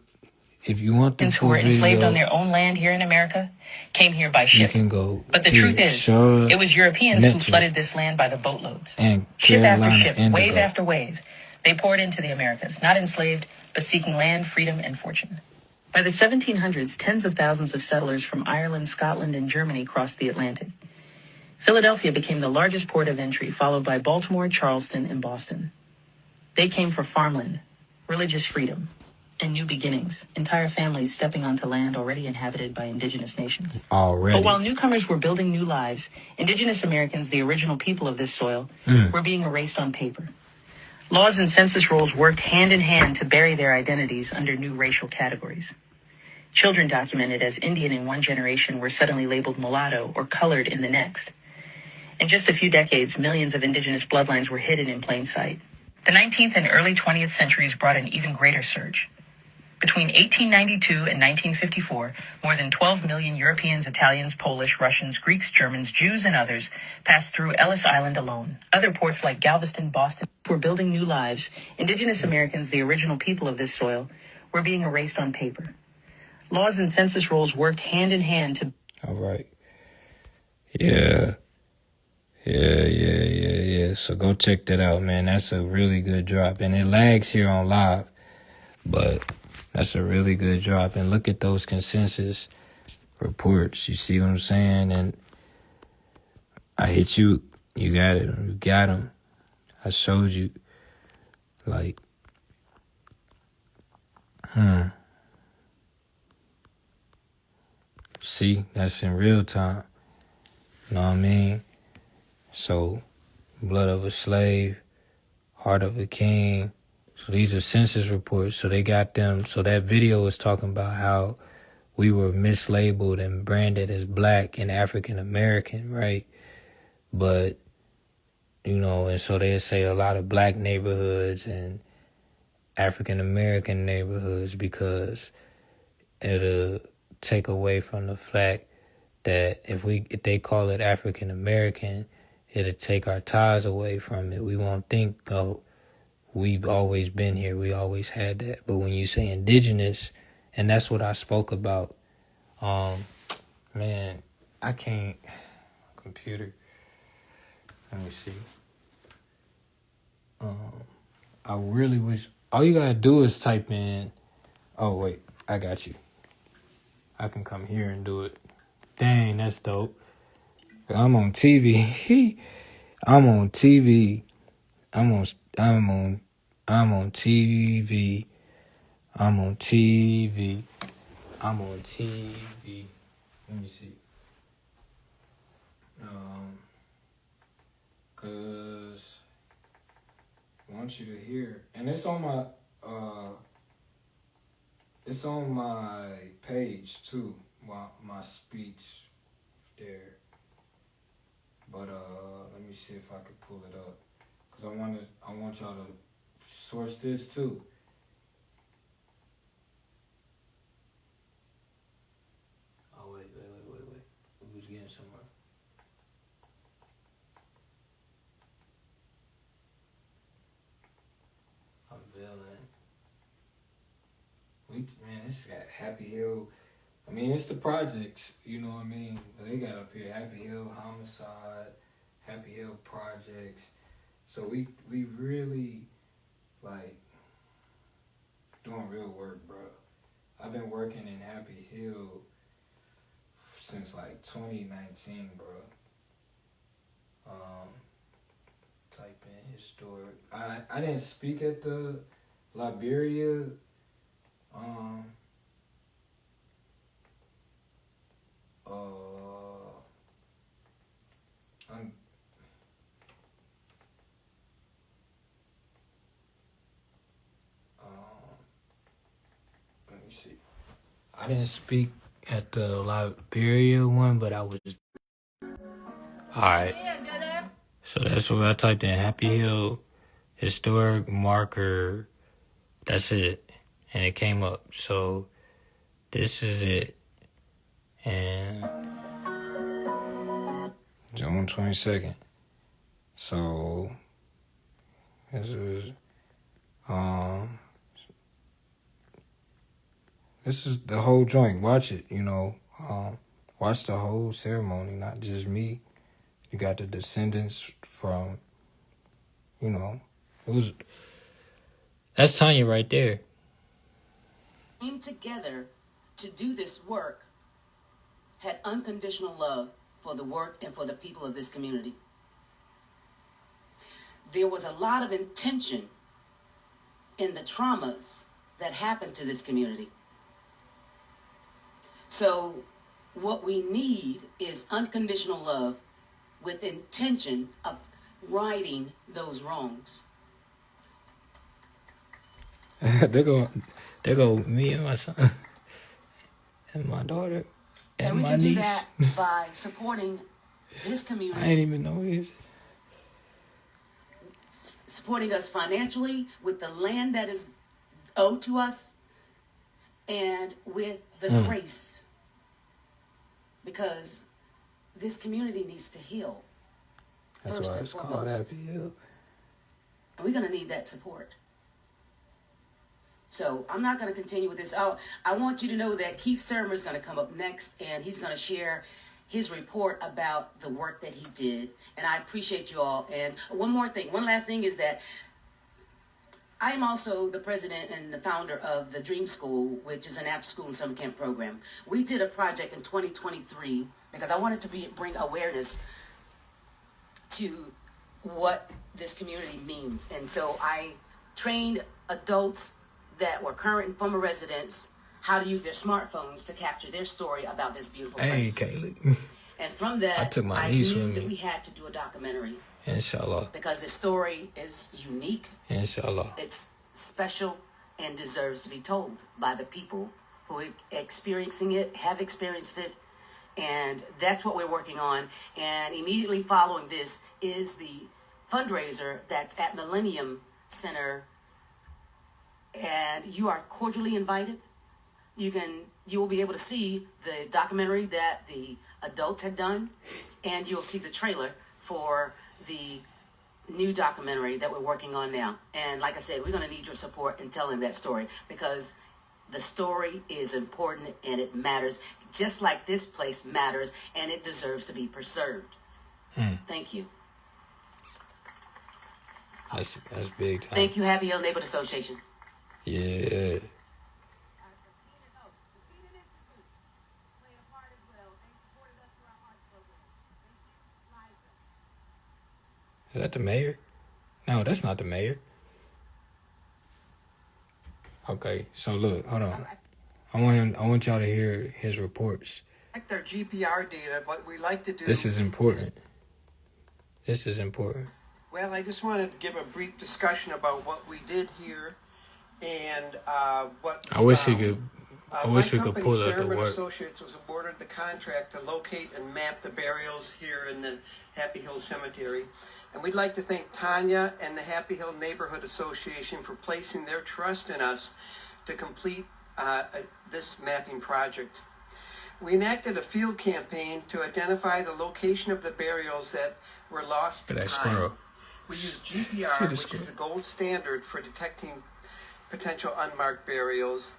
If you want the full who were enslaved video, on their own land here in America came here by you ship. can go. But the here, truth is, Shaw it was Europeans who Mitchell flooded this land by the boatloads. and Ship after Carolina ship, Indigo. wave after wave, they poured into the Americas, not enslaved, but seeking land, freedom, and fortune. By the 1700s, tens of thousands of settlers from Ireland, Scotland, and Germany crossed the Atlantic. Philadelphia became the largest port of entry, followed by Baltimore, Charleston, and Boston. They came for farmland, religious freedom, and new beginnings, entire families stepping onto land already inhabited by indigenous nations. Already. But while newcomers were building new lives, indigenous Americans, the original people of this soil, were being erased on paper. Laws and census rolls worked hand in hand to bury their identities under new racial categories. Children documented as Indian in one generation were suddenly labeled mulatto or colored in the next. In just a few decades, millions of indigenous bloodlines were hidden in plain sight. The 19th and early 20th centuries brought an even greater surge. Between 1892 and 1954, more than 12 million Europeans, Italians, Polish, Russians, Greeks, Germans, Jews, and others passed through Ellis Island alone. Other ports like Galveston, Boston were building new lives. Indigenous Americans, the original people of this soil, were being erased on paper. Laws and census rolls worked hand in hand to... All right. Yeah. So go check that out, man. That's a really good drop. And it lags here on live, but that's a really good drop. And look at those consensus reports. You see what I'm saying? And I hit you. You got it. You got them. I showed you. Like, See, that's in real time. You know what I mean? So, blood of a slave, heart of a king. So these are census reports. So they got them. So that video was talking about how we were mislabeled and branded as black and African American, right? But, you know, and so they say a lot of black neighborhoods and African American neighborhoods because it'll take away from the fact that if they call it African American, it'll take our ties away from it. We won't think, oh, we've always been here. We always had that. But when you say indigenous, and that's what I spoke about, man, I can't, computer, let me see. I really wish, all you gotta do is type in, oh wait, I got you. I can come here and do it. Dang, that's dope. I'm on TV. I'm on TV. I'm on TV. I'm on TV. I'm on TV. Let me see. Cause I want you to hear, and it's on my page too. My speech there. But let me see if I can pull it up, cause I want y'all to source this too. Oh wait. We was getting somewhere. Man, this got Happy Hill. I mean, it's the projects, you know what I mean? They got up here Happy Hill Homicide, Happy Hill Projects. So we really, like, doing real work, bro. I've been working in Happy Hill since, like, 2019, bro. Type in historic. I didn't speak at the Liberia let me see. I didn't speak at the Liberia one, but I was. Alright. So that's what I typed in. Happy Hill historic marker. That's it. And it came up. So this is it. And June 22nd. So this is the whole joint. Watch it, watch the whole ceremony, not just me. You got the descendants from, that's Tanya right there. Came together to do this work, had unconditional love for the work and for the people of this community. There was a lot of intention in the traumas that happened to this community. So what we need is unconditional love with intention of righting those wrongs. There go me and my son and my daughter and my niece. We can do that by supporting this community. I didn't even know his. Supporting us financially with the land that is owed to us and with the grace. Because this community needs to heal. That's why it's called Happy Hill. And we're going to need that support. So I'm not going to continue with this. I want you to know that Keith Surmer is going to come up next, and he's going to share his report about the work that he did. And I appreciate you all. And one last thing is that I am also the president and the founder of the Dream School, which is an after-school and summer camp program. We did a project in 2023 because I wanted to bring awareness to what this community means. And so I trained adults that were current and former residents how to use their smartphones to capture their story about this beautiful place. Hey, Kaylee. And from that, I knew that we had to do a documentary. Inshallah. Because this story is unique. Inshallah. It's special and deserves to be told by the people who are experiencing it, have experienced it. And that's what we're working on. And immediately following this is the fundraiser that's at Millennium Center. And you are cordially invited. You will be able to see the documentary that the adults had done, and you'll see the trailer for the new documentary that we're working on now. And like I said, we're going to need your support in telling that story, because the story is important and it matters, just like this place matters, and it deserves to be preserved. Thank you. That's big time. Thank you, Happy Hill Neighborhood Association. Yeah. Is that the mayor? No, that's not the mayor. Okay, so look, hold on. I want y'all to hear his reports. Like their GPR data, what we like to do. This is important. This is important. Well, I just wanted to give a brief discussion about what we did here and what. I wish we could pull up the Sherman work. Associates was awarded the contract to locate and map the burials here in the Happy Hill Cemetery. And we'd like to thank Tanya and the Happy Hill Neighborhood Association for placing their trust in us to complete this mapping project. We enacted a field campaign to identify the location of the burials that were lost to time. Squirrel. We use GPR, which is the gold standard for detecting potential unmarked burials.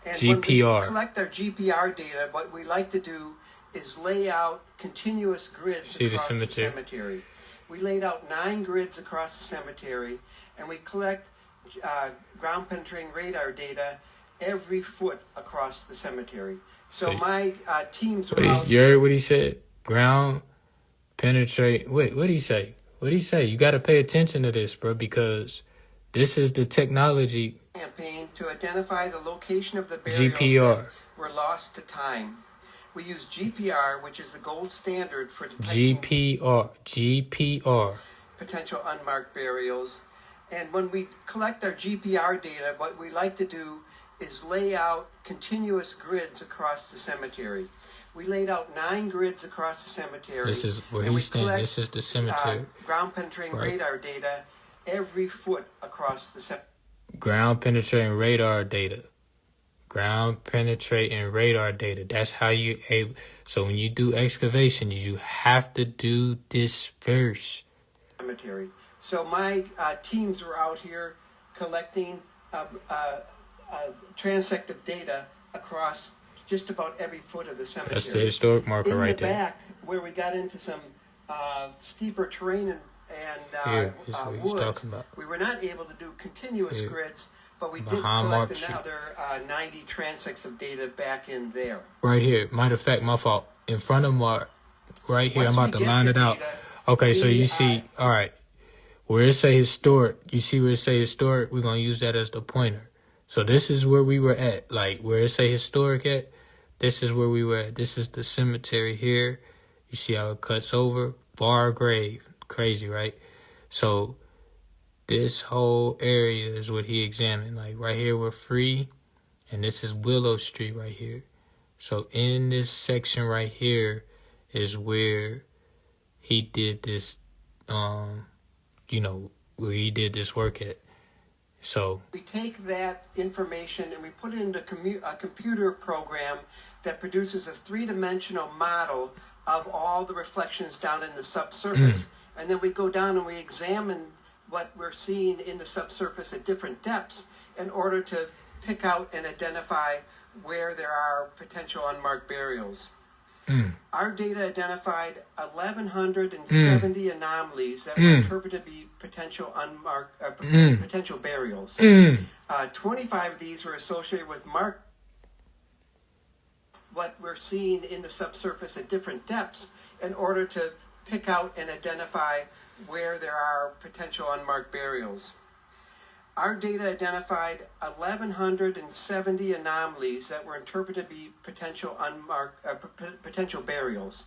And GPR. when we collect our GPR data, what we like to do is lay out continuous grids across the cemetery. We laid out 9 grids across the cemetery, and we collect ground penetrating radar data every foot across the cemetery. So my teams were out. You heard what he said? Ground penetrate. Wait, what did he say? What did he say? You got to pay attention to this, bro, because this is the technology. Campaign to identify the location of the burials that were lost to time. We use GPR, which is the gold standard for detecting GPR potential unmarked burials. And when we collect our GPR data, what we like to do is lay out continuous grids across the cemetery. We laid out 9 grids across the cemetery. This is where he's standing. This is the cemetery. Ground penetrating radar data every foot across the cemetery. Ground penetrating radar data. Ground penetrating radar data. That's how you able. So when you do excavation, you have to do this first. Cemetery. So my teams were out here collecting transective data across just about every foot of the cemetery. That's the historic marker right there. In the back, where we got into some steeper terrain and woods, we were not able to do continuous grids, but we did collect another 90 transects of data back in there. Right here. Matter of fact, my fault. In front of Mark, right here, I'm about to line it out. Okay, so you see, all right, where it say historic, you see where it say historic, we're going to use that as the pointer. So this is where we were at, like where it say historic at, this is where we were at. This is the cemetery here. You see how it cuts over? Bar grave. Crazy, right? So this whole area is what he examined. Like right here, we're free, and this is Willow Street right here. So in this section right here is where he did this, where he did this work at. So we take that information and we put it into a computer program that produces a 3-dimensional model of all the reflections down in the subsurface. And then we go down and we examine what we're seeing in the subsurface at different depths in order to pick out and identify where there are potential unmarked burials. Our data identified 1,170 anomalies that were interpreted to be potential unmarked, potential burials. 25 of these were associated with marked. What we're seeing in the subsurface at different depths in order to pick out and identify where there are potential unmarked burials. Our data identified 1,170 anomalies that were interpreted to be potential potential burials.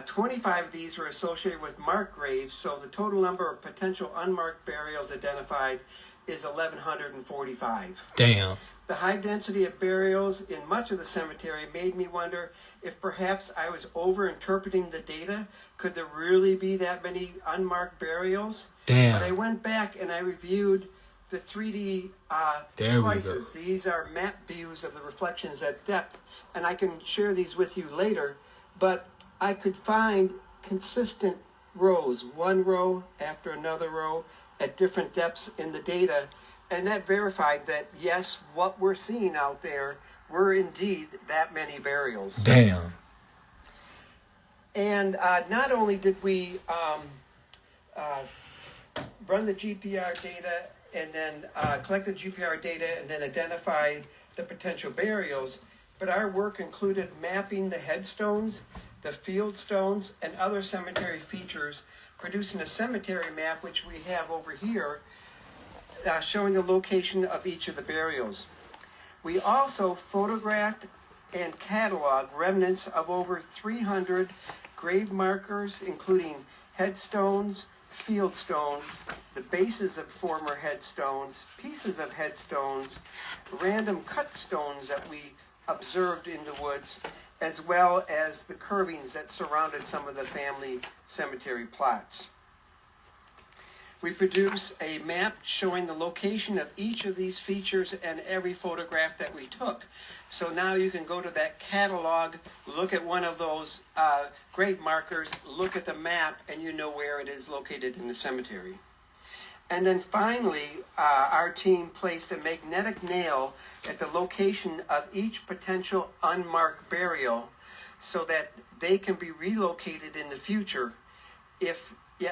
25 of these were associated with marked graves, so the total number of potential unmarked burials identified is 1,145. Damn. The high density of burials in much of the cemetery made me wonder if perhaps I was over-interpreting the data. Could there really be that many unmarked burials? Damn. But I went back and I reviewed the 3D slices. These are map views of the reflections at depth, and I can share these with you later. But I could find consistent rows, one row after another row at different depths in the data. And that verified that, yes, what we're seeing out there were indeed that many burials. Damn. And not only did we run the GPR data and then collect the GPR data and then identify the potential burials, but our work included mapping the headstones, the field stones, and other cemetery features, producing a cemetery map, which we have over here, showing the location of each of the burials. We also photographed and cataloged remnants of over 300 grave markers, including headstones, field stones, the bases of former headstones, pieces of headstones, random cut stones that we observed in the woods, as well as the curvings that surrounded some of the family cemetery plots. We produce a map showing the location of each of these features and every photograph that we took. So now you can go to that catalog, look at one of those grave markers, look at the map, and you know where it is located in the cemetery. And then finally, our team placed a magnetic nail at the location of each potential unmarked burial so that they can be relocated in the future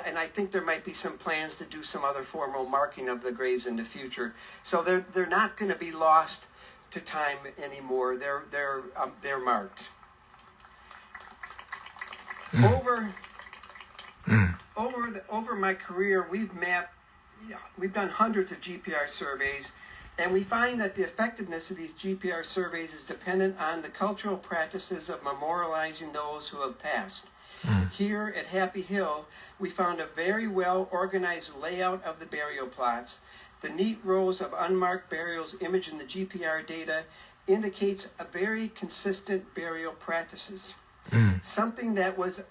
and I think there might be some plans to do some other formal marking of the graves in the future. So they're not going to be lost to time anymore. They're marked. Over my career, we've done hundreds of GPR surveys, and we find that the effectiveness of these GPR surveys is dependent on the cultural practices of memorializing those who have passed. Here at Happy Hill, we found a very well organized layout of the burial plots. The neat rows of unmarked burials imaged in the GPR data indicates a very consistent burial practices. Something that was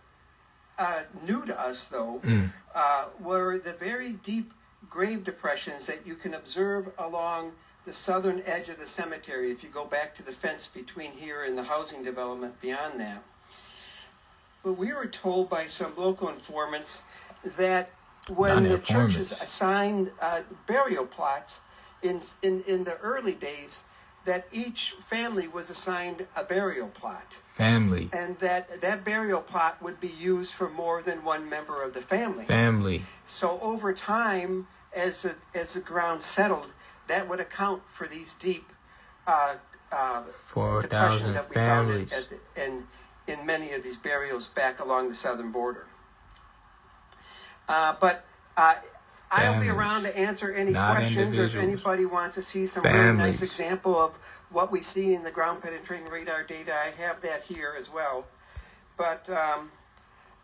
new to us, though, were the very deep grave depressions that you can observe along the southern edge of the cemetery if you go back to the fence between here and the housing development beyond that. But we were told by some local informants that when the churches assigned burial plots in the early days, that each family was assigned a burial plot. Family. And that burial plot would be used for more than one member of the family. Family. So over time, as the ground settled, that would account for these deep 4,000 that we families. found in many of these burials back along the southern border. But I'll be around to answer any questions, or if anybody wants to see some really nice example of what we see in the ground penetrating radar data, I have that here as well. But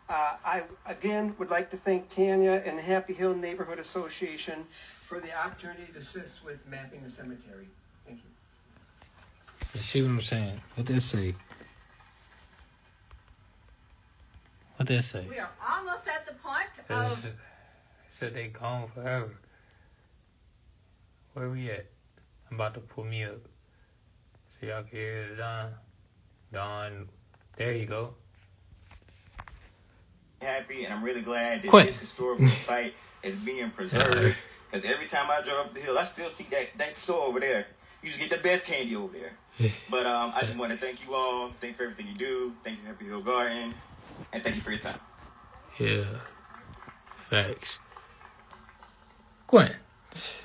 I, again, would like to thank Tanya and the Happy Hill Neighborhood Association for the opportunity to assist with mapping the cemetery. Thank you. You see what I'm saying? What they say? What they say? We are almost at the point of... Said they gone forever. Where we at? I'm about to pull me up. So y'all can hear it, Don. There you go. Happy, and I'm really glad that this historical site is being preserved. Because every time I drive up the hill, I still see that store over there. You just get the best candy over there. But I just want to thank you all. Thank you for everything you do. Thank you, Happy Hill Garden. And thank you for your time. Yeah. Facts. Gwen.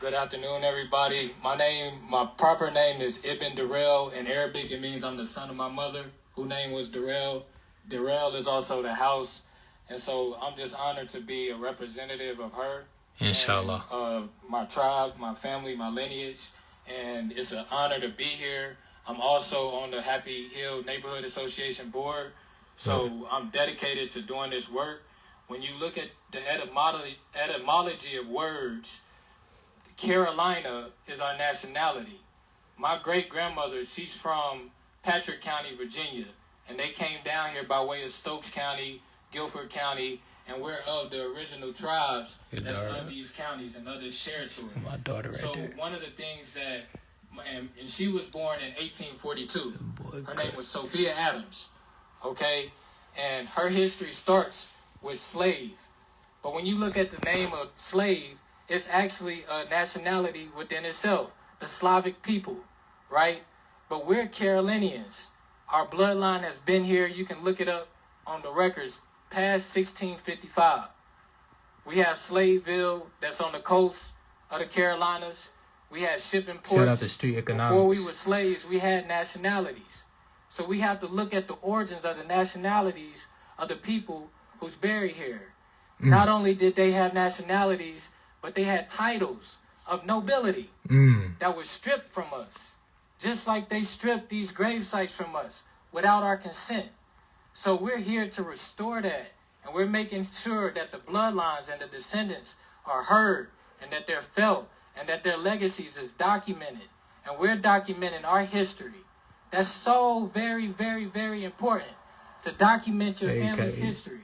Good afternoon, everybody. My proper name is Ibn Darrell. In Arabic, it means I'm the son of my mother, whose name was Darrell. Darrell is also the house. And so I'm just honored to be a representative of her. Inshallah. And, my tribe, my family, my lineage. And it's an honor to be here. I'm also on the Happy Hill Neighborhood Association board. So I'm dedicated to doing this work. When you look at the etymology of words, Carolina is our nationality. My great-grandmother, she's from Patrick County, Virginia, and they came down here by way of Stokes County, Guilford County, and we're of the original tribes that's of these counties and others territory. My daughter right there. So one of the things that, and she was born in 1842. Her name was Sophia Adams, okay? And her history starts with slave. But when you look at the name of slave, it's actually a nationality within itself, the Slavic people, right? But we're Carolinians. Our bloodline has been here. You can look it up on the records past 1655. We have Slaveville that's on the coast of the Carolinas. We had shipping ports. Shout out to Street Economics. Before we were slaves, we had nationalities. So we have to look at the origins of the nationalities of the people who's buried here. Not only did they have nationalities, but they had titles of nobility that were stripped from us. Just like they stripped these grave sites from us without our consent. So we're here to restore that. And we're making sure that the bloodlines and the descendants are heard and that they're felt and that their legacies is documented. And we're documenting our history. That's so very, very, very important to document your family's history.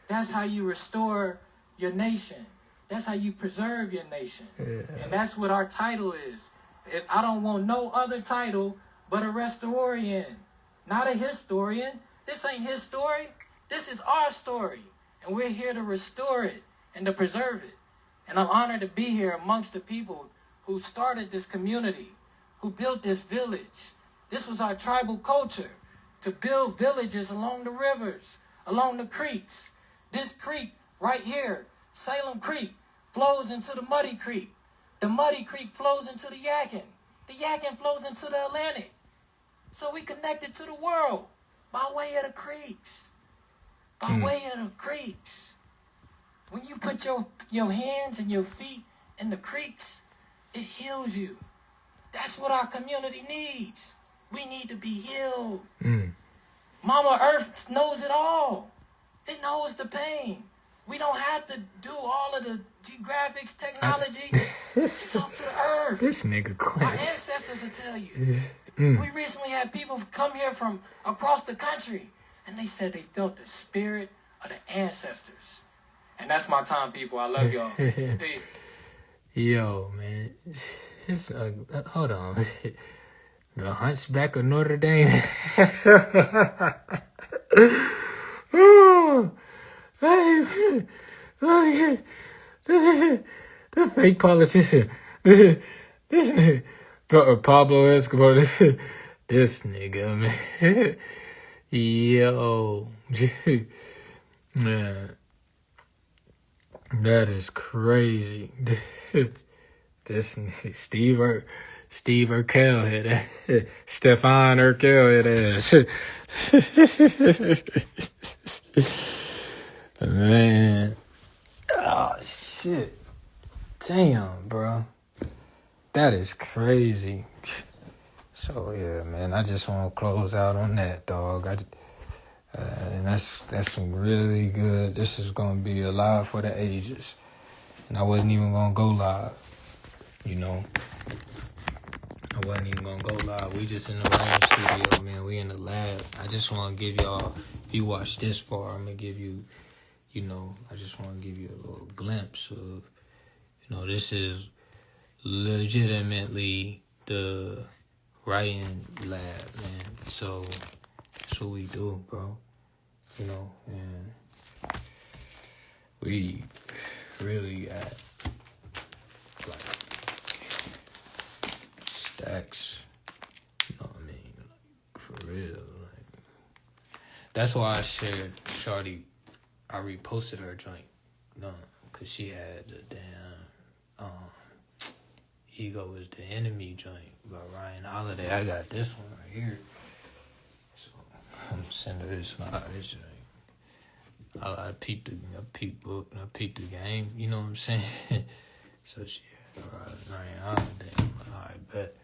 That's how you restore your nation. That's how you preserve your nation. And that's what our title is. I don't want no other title but a restorian, not a historian. This ain't his story. This is our story. And we're here to restore it and to preserve it. And I'm honored to be here amongst the people who started this community, who built this village. This was our tribal culture, to build villages along the rivers, along the creeks. This creek right here, Salem Creek, flows into the Muddy Creek. The Muddy Creek flows into the Yadkin. The Yadkin flows into the Atlantic. So we connected to the world by way of the creeks. By way of the creeks. When you put your hands and your feet in the creeks, it heals you. That's what our community needs. We need to be healed. Mama Earth knows it all. It knows the pain. We don't have to do all of the geographics, technology. It's up to the earth. This nigga Our ancestors will tell you. We recently had people come here from across the country, and they said they felt the spirit of the ancestors. And that's my time, people. I love y'all. Peace. Yo, man. It's, hold on. The Hunchback of Notre Dame. Oh, the fake politician. This nigga. Pablo Escobar. This nigga, man. Yo. Man. That is crazy. This nigga, Steve Urkel hit that. Stefan Urkel hit that. Man. Oh, shit. Damn, bro. That is crazy. So, yeah, man, I just want to close out on that, dog. And that's some really good. This is going to be a live for the ages. And I wasn't even going to go live, you know. I wasn't even going to go live. We just in the writing studio, man. We in the lab. I just want to give y'all, if you watch this far, I'm going to give you, you know, I just want to give you a little glimpse of, you know, this is legitimately the writing lab, man. So that's what we do, bro. You know, and we really at like stacks. You know what I mean? Like, for real. Like, that's why I shared Shawty. I reposted her joint, cause she had the damn Ego is the Enemy joint by Ryan Holiday. I got this one right here. So I'm sending her this joint. I peeped the game, you know what I'm saying? So she had Ryan Holiday. I'm like, all right, bet.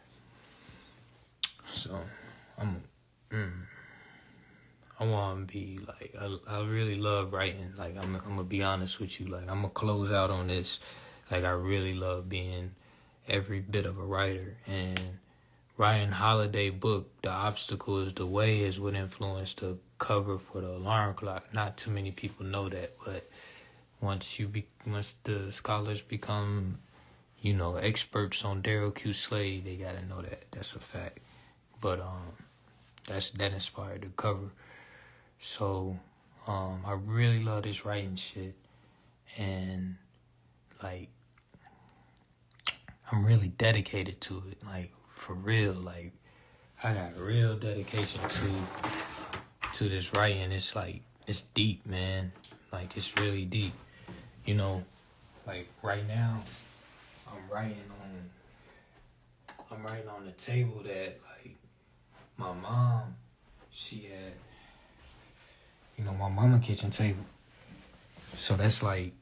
So I want to be like, I really love writing. Like, I'm gonna be honest with you. Like, I'm gonna close out on this. Like, I really love being every bit of a writer. And Ryan Holiday book, The Obstacle is the Way, is what influenced the cover for the alarm clock. Not too many people know that, but once the scholars become, you know, experts on Daryl Q. Slade, they gotta know that. That's a fact. But that inspired the cover. So I really love this writing shit. And like, I'm really dedicated to it. Like, for real. Like, I got real dedication to this writing. It's like, it's deep, man. Like, it's really deep. You know, like right now, I'm writing on the table that like my mom, she had, you know, my mama kitchen table. So that's like,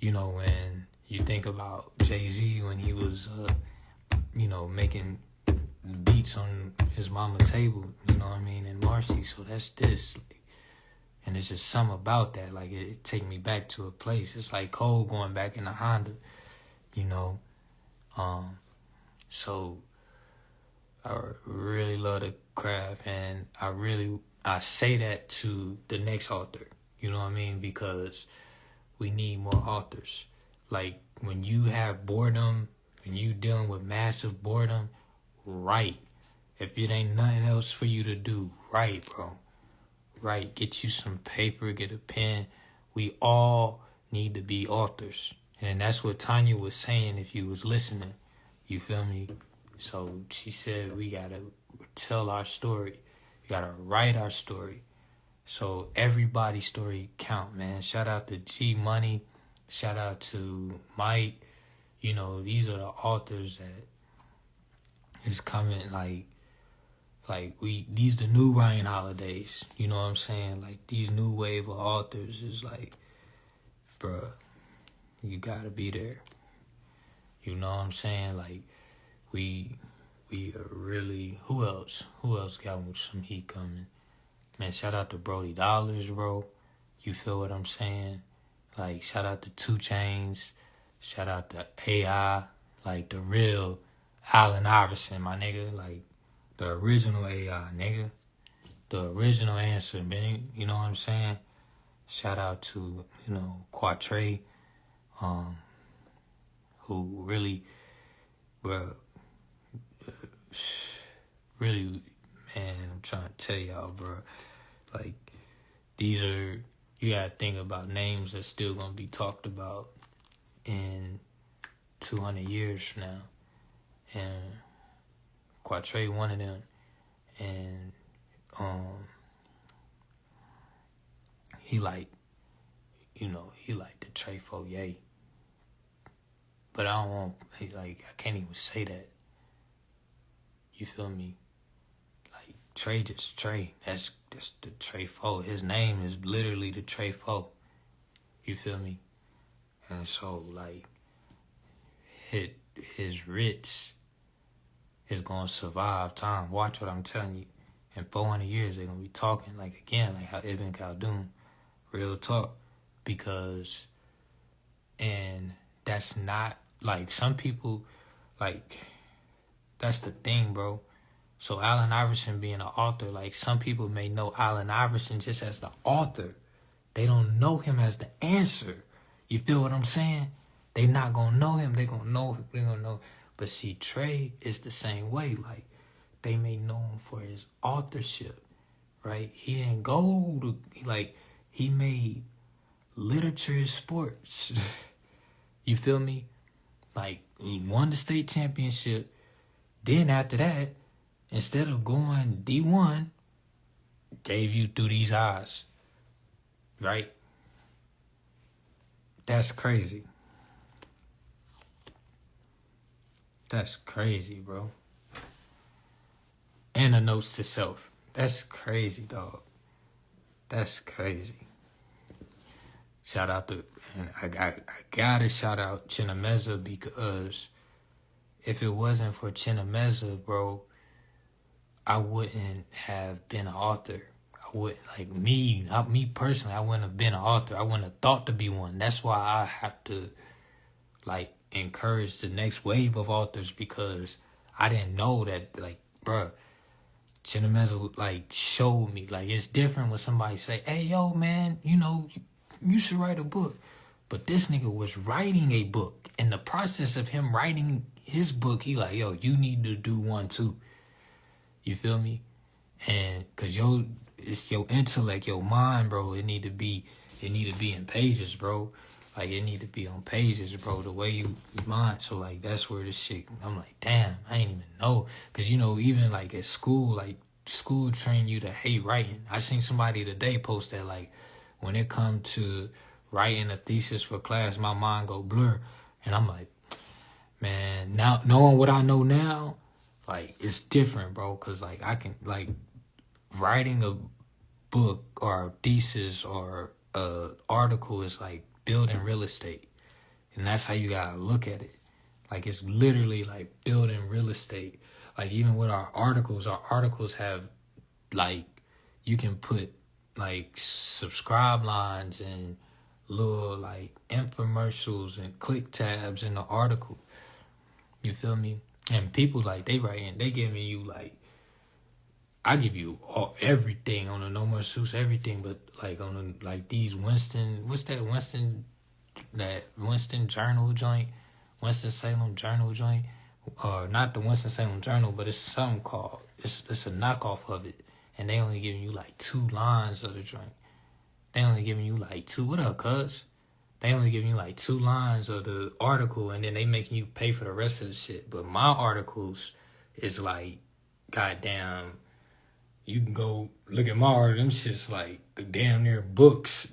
you know, when you think about Jay-Z when he was, you know, making beats on his mama table, you know what I mean, and Marcy. So that's this. And it's just something about that. Like, it take me back to a place. It's like Cole going back in the Honda, you know. So I really love the craft, and I say that to the next author, you know what I mean? Because we need more authors. Like, when you have boredom, when you dealing with massive boredom, write. If it ain't nothing else for you to do, write, bro. Write. Get you some paper, get a pen. We all need to be authors. And that's what Tanya was saying if you was listening. You feel me? So she said we gotta tell our story. We gotta write our story. So everybody's story count, man. Shout out to G Money. Shout out to Mike. You know, these are the authors that is coming, these the new Ryan Holidays. You know what I'm saying? Like, these new wave of authors is like, bruh, you gotta be there. You know what I'm saying? Like, we are really, who else got some heat coming? Man, shout out to Brody Dollars, bro. You feel what I'm saying? Like, shout out to 2 Chainz. Shout out to AI. Like, the real Allen Iverson, my nigga. Like, the original AI, nigga. The original answer, man. You know what I'm saying? Shout out to, you know, Quatre, who really, bro, really, man, I'm trying to tell y'all, bro. Like, these are, you gotta think about names that's still gonna be talked about in 200 years from now. And Quatre, one of them. And he like the Trey Foyer. But I don't want, I can't even say that. You feel me? Like, Trey just Trey. That's the Trey Fo. His name is literally the Trey Fo. You feel me? And so, like, his Ritz is gonna survive time. Watch what I'm telling you. In 400 years, they're gonna be talking, like, again, like how Ibn Khaldun, real talk. Because, and that's not, like, some people, like, that's the thing, bro. So Allen Iverson being an author, like, some people may know Allen Iverson just as the author. They don't know him as the answer. You feel what I'm saying? They not gonna know him. They gonna know. But see, Trey is the same way. Like, they may know him for his authorship, right? He didn't go to, like, he made literature sports. You feel me? Like, he won the state championship. Then after that, instead of going D1, gave you Through These Eyes, right? That's crazy. That's crazy, bro. And the Notes to Self. That's crazy, dog. That's crazy. Shout out to, and I gotta shout out Chinameza, because if it wasn't for Chinameza, bro, I wouldn't have been an author. I would, like, me personally, I wouldn't have been an author. I wouldn't have thought to be one. That's why I have to, like, encourage the next wave of authors, because I didn't know that, like, bruh, Chinameza, like, showed me. Like, it's different when somebody say, hey, yo, man, you know, you should write a book. But this nigga was writing a book. In the process of him writing his book, he like, yo, you need to do one too. You feel me? And cause it's your intellect, your mind, bro. It need to be in pages, bro. Like, it need to be on pages, bro, the way you mind. So, like, that's where this shit, I'm like, damn, I ain't even know. Because, you know, even, like, at school, like, school train you to hate writing. I seen somebody today post that, like, when it come to writing a thesis for class, my mind go blur. And I'm like, man, now, knowing what I know now, like, it's different, bro. Because, like, I can, like, writing a book or a thesis or a article is like building real estate, and that's how you gotta look at it. Like, it's literally like building real estate. Like, even with our articles have, like, you can put like subscribe lines and little like infomercials and click tabs in the article. You feel me? And people, like, they writing, they giving you like, I give you everything on the No More Suits, everything, but like on the, like these Winston Journal joint, Winston-Salem Journal joint, or not the Winston-Salem Journal, but it's something called, it's a knockoff of it, and they only giving you like 2 lines of the joint. They only giving you like 2, what up, cuz? They only giving you like 2 lines of the article, and then they making you pay for the rest of the shit. But my articles is like, goddamn, you can go look at my art. Them shit's like damn near books.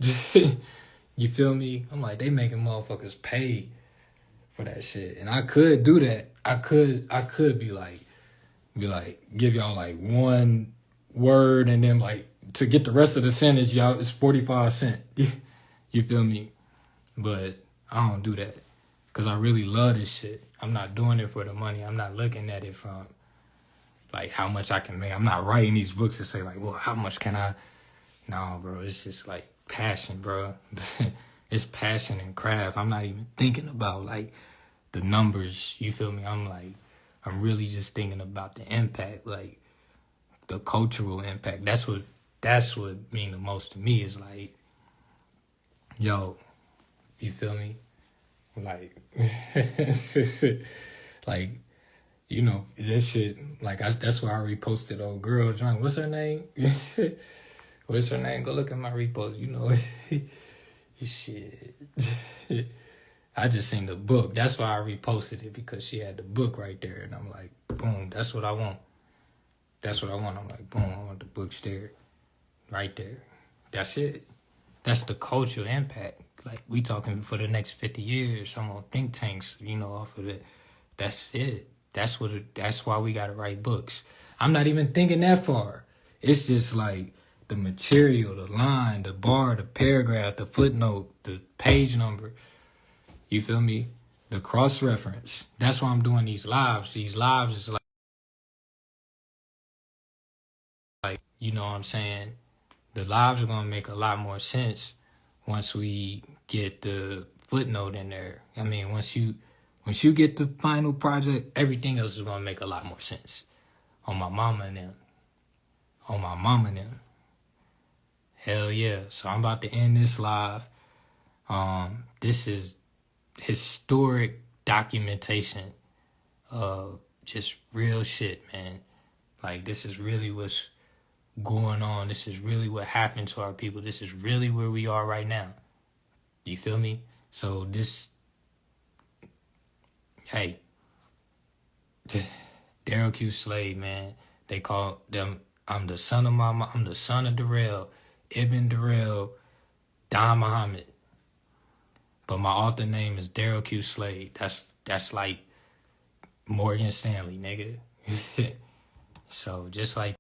You feel me? I'm like, they making motherfuckers pay for that shit. And I could do that. I could be like, give y'all like 1 word, and then like to get the rest of the sentence, y'all, it's 45 cents. You feel me? But I don't do that because I really love this shit. I'm not doing it for the money. I'm not looking at it from like how much I can make. I'm not writing these books to say like, well, how much can I? No, bro, it's just like passion, bro. It's passion and craft. I'm not even thinking about like the numbers. You feel me? I'm really just thinking about the impact, like the cultural impact. That's what mean the most to me, is like, yo, you feel me? Like, like, you know, that shit, like, that's why I reposted old girl joint. What's her name? What's her name? Go look at my repost, you know. Shit. I just seen the book. That's why I reposted it, because she had the book right there. And I'm like, boom, that's what I want. That's what I want. I'm like, boom, I want the books there. Right there. That's it. That's the cultural impact. Like, we talking for the next 50 years. I'm on think tanks, you know, off of it. That's it. That's why we gotta write books. I'm not even thinking that far. It's just like the material, the line, the bar, the paragraph, the footnote, the page number. You feel me? The cross-reference. That's why I'm doing these lives. These lives is like, you know what I'm saying? The lives are gonna make a lot more sense once we get the footnote in there. I mean, once you get the final project, everything else is gonna make a lot more sense. On my mama and them. On my mama and them. Hell yeah. So I'm about to end this live. This is historic documentation of just real shit, man. Like, this is really what's going on. This is really what happened to our people. This is really where we are right now. You feel me? So this, hey, Daryl Q. Slade, man. They call them, I'm the son of Darrell, Ibn Darrell, Don Muhammad. But my author name is Daryl Q. Slade. That's like Morgan Stanley, nigga. So just like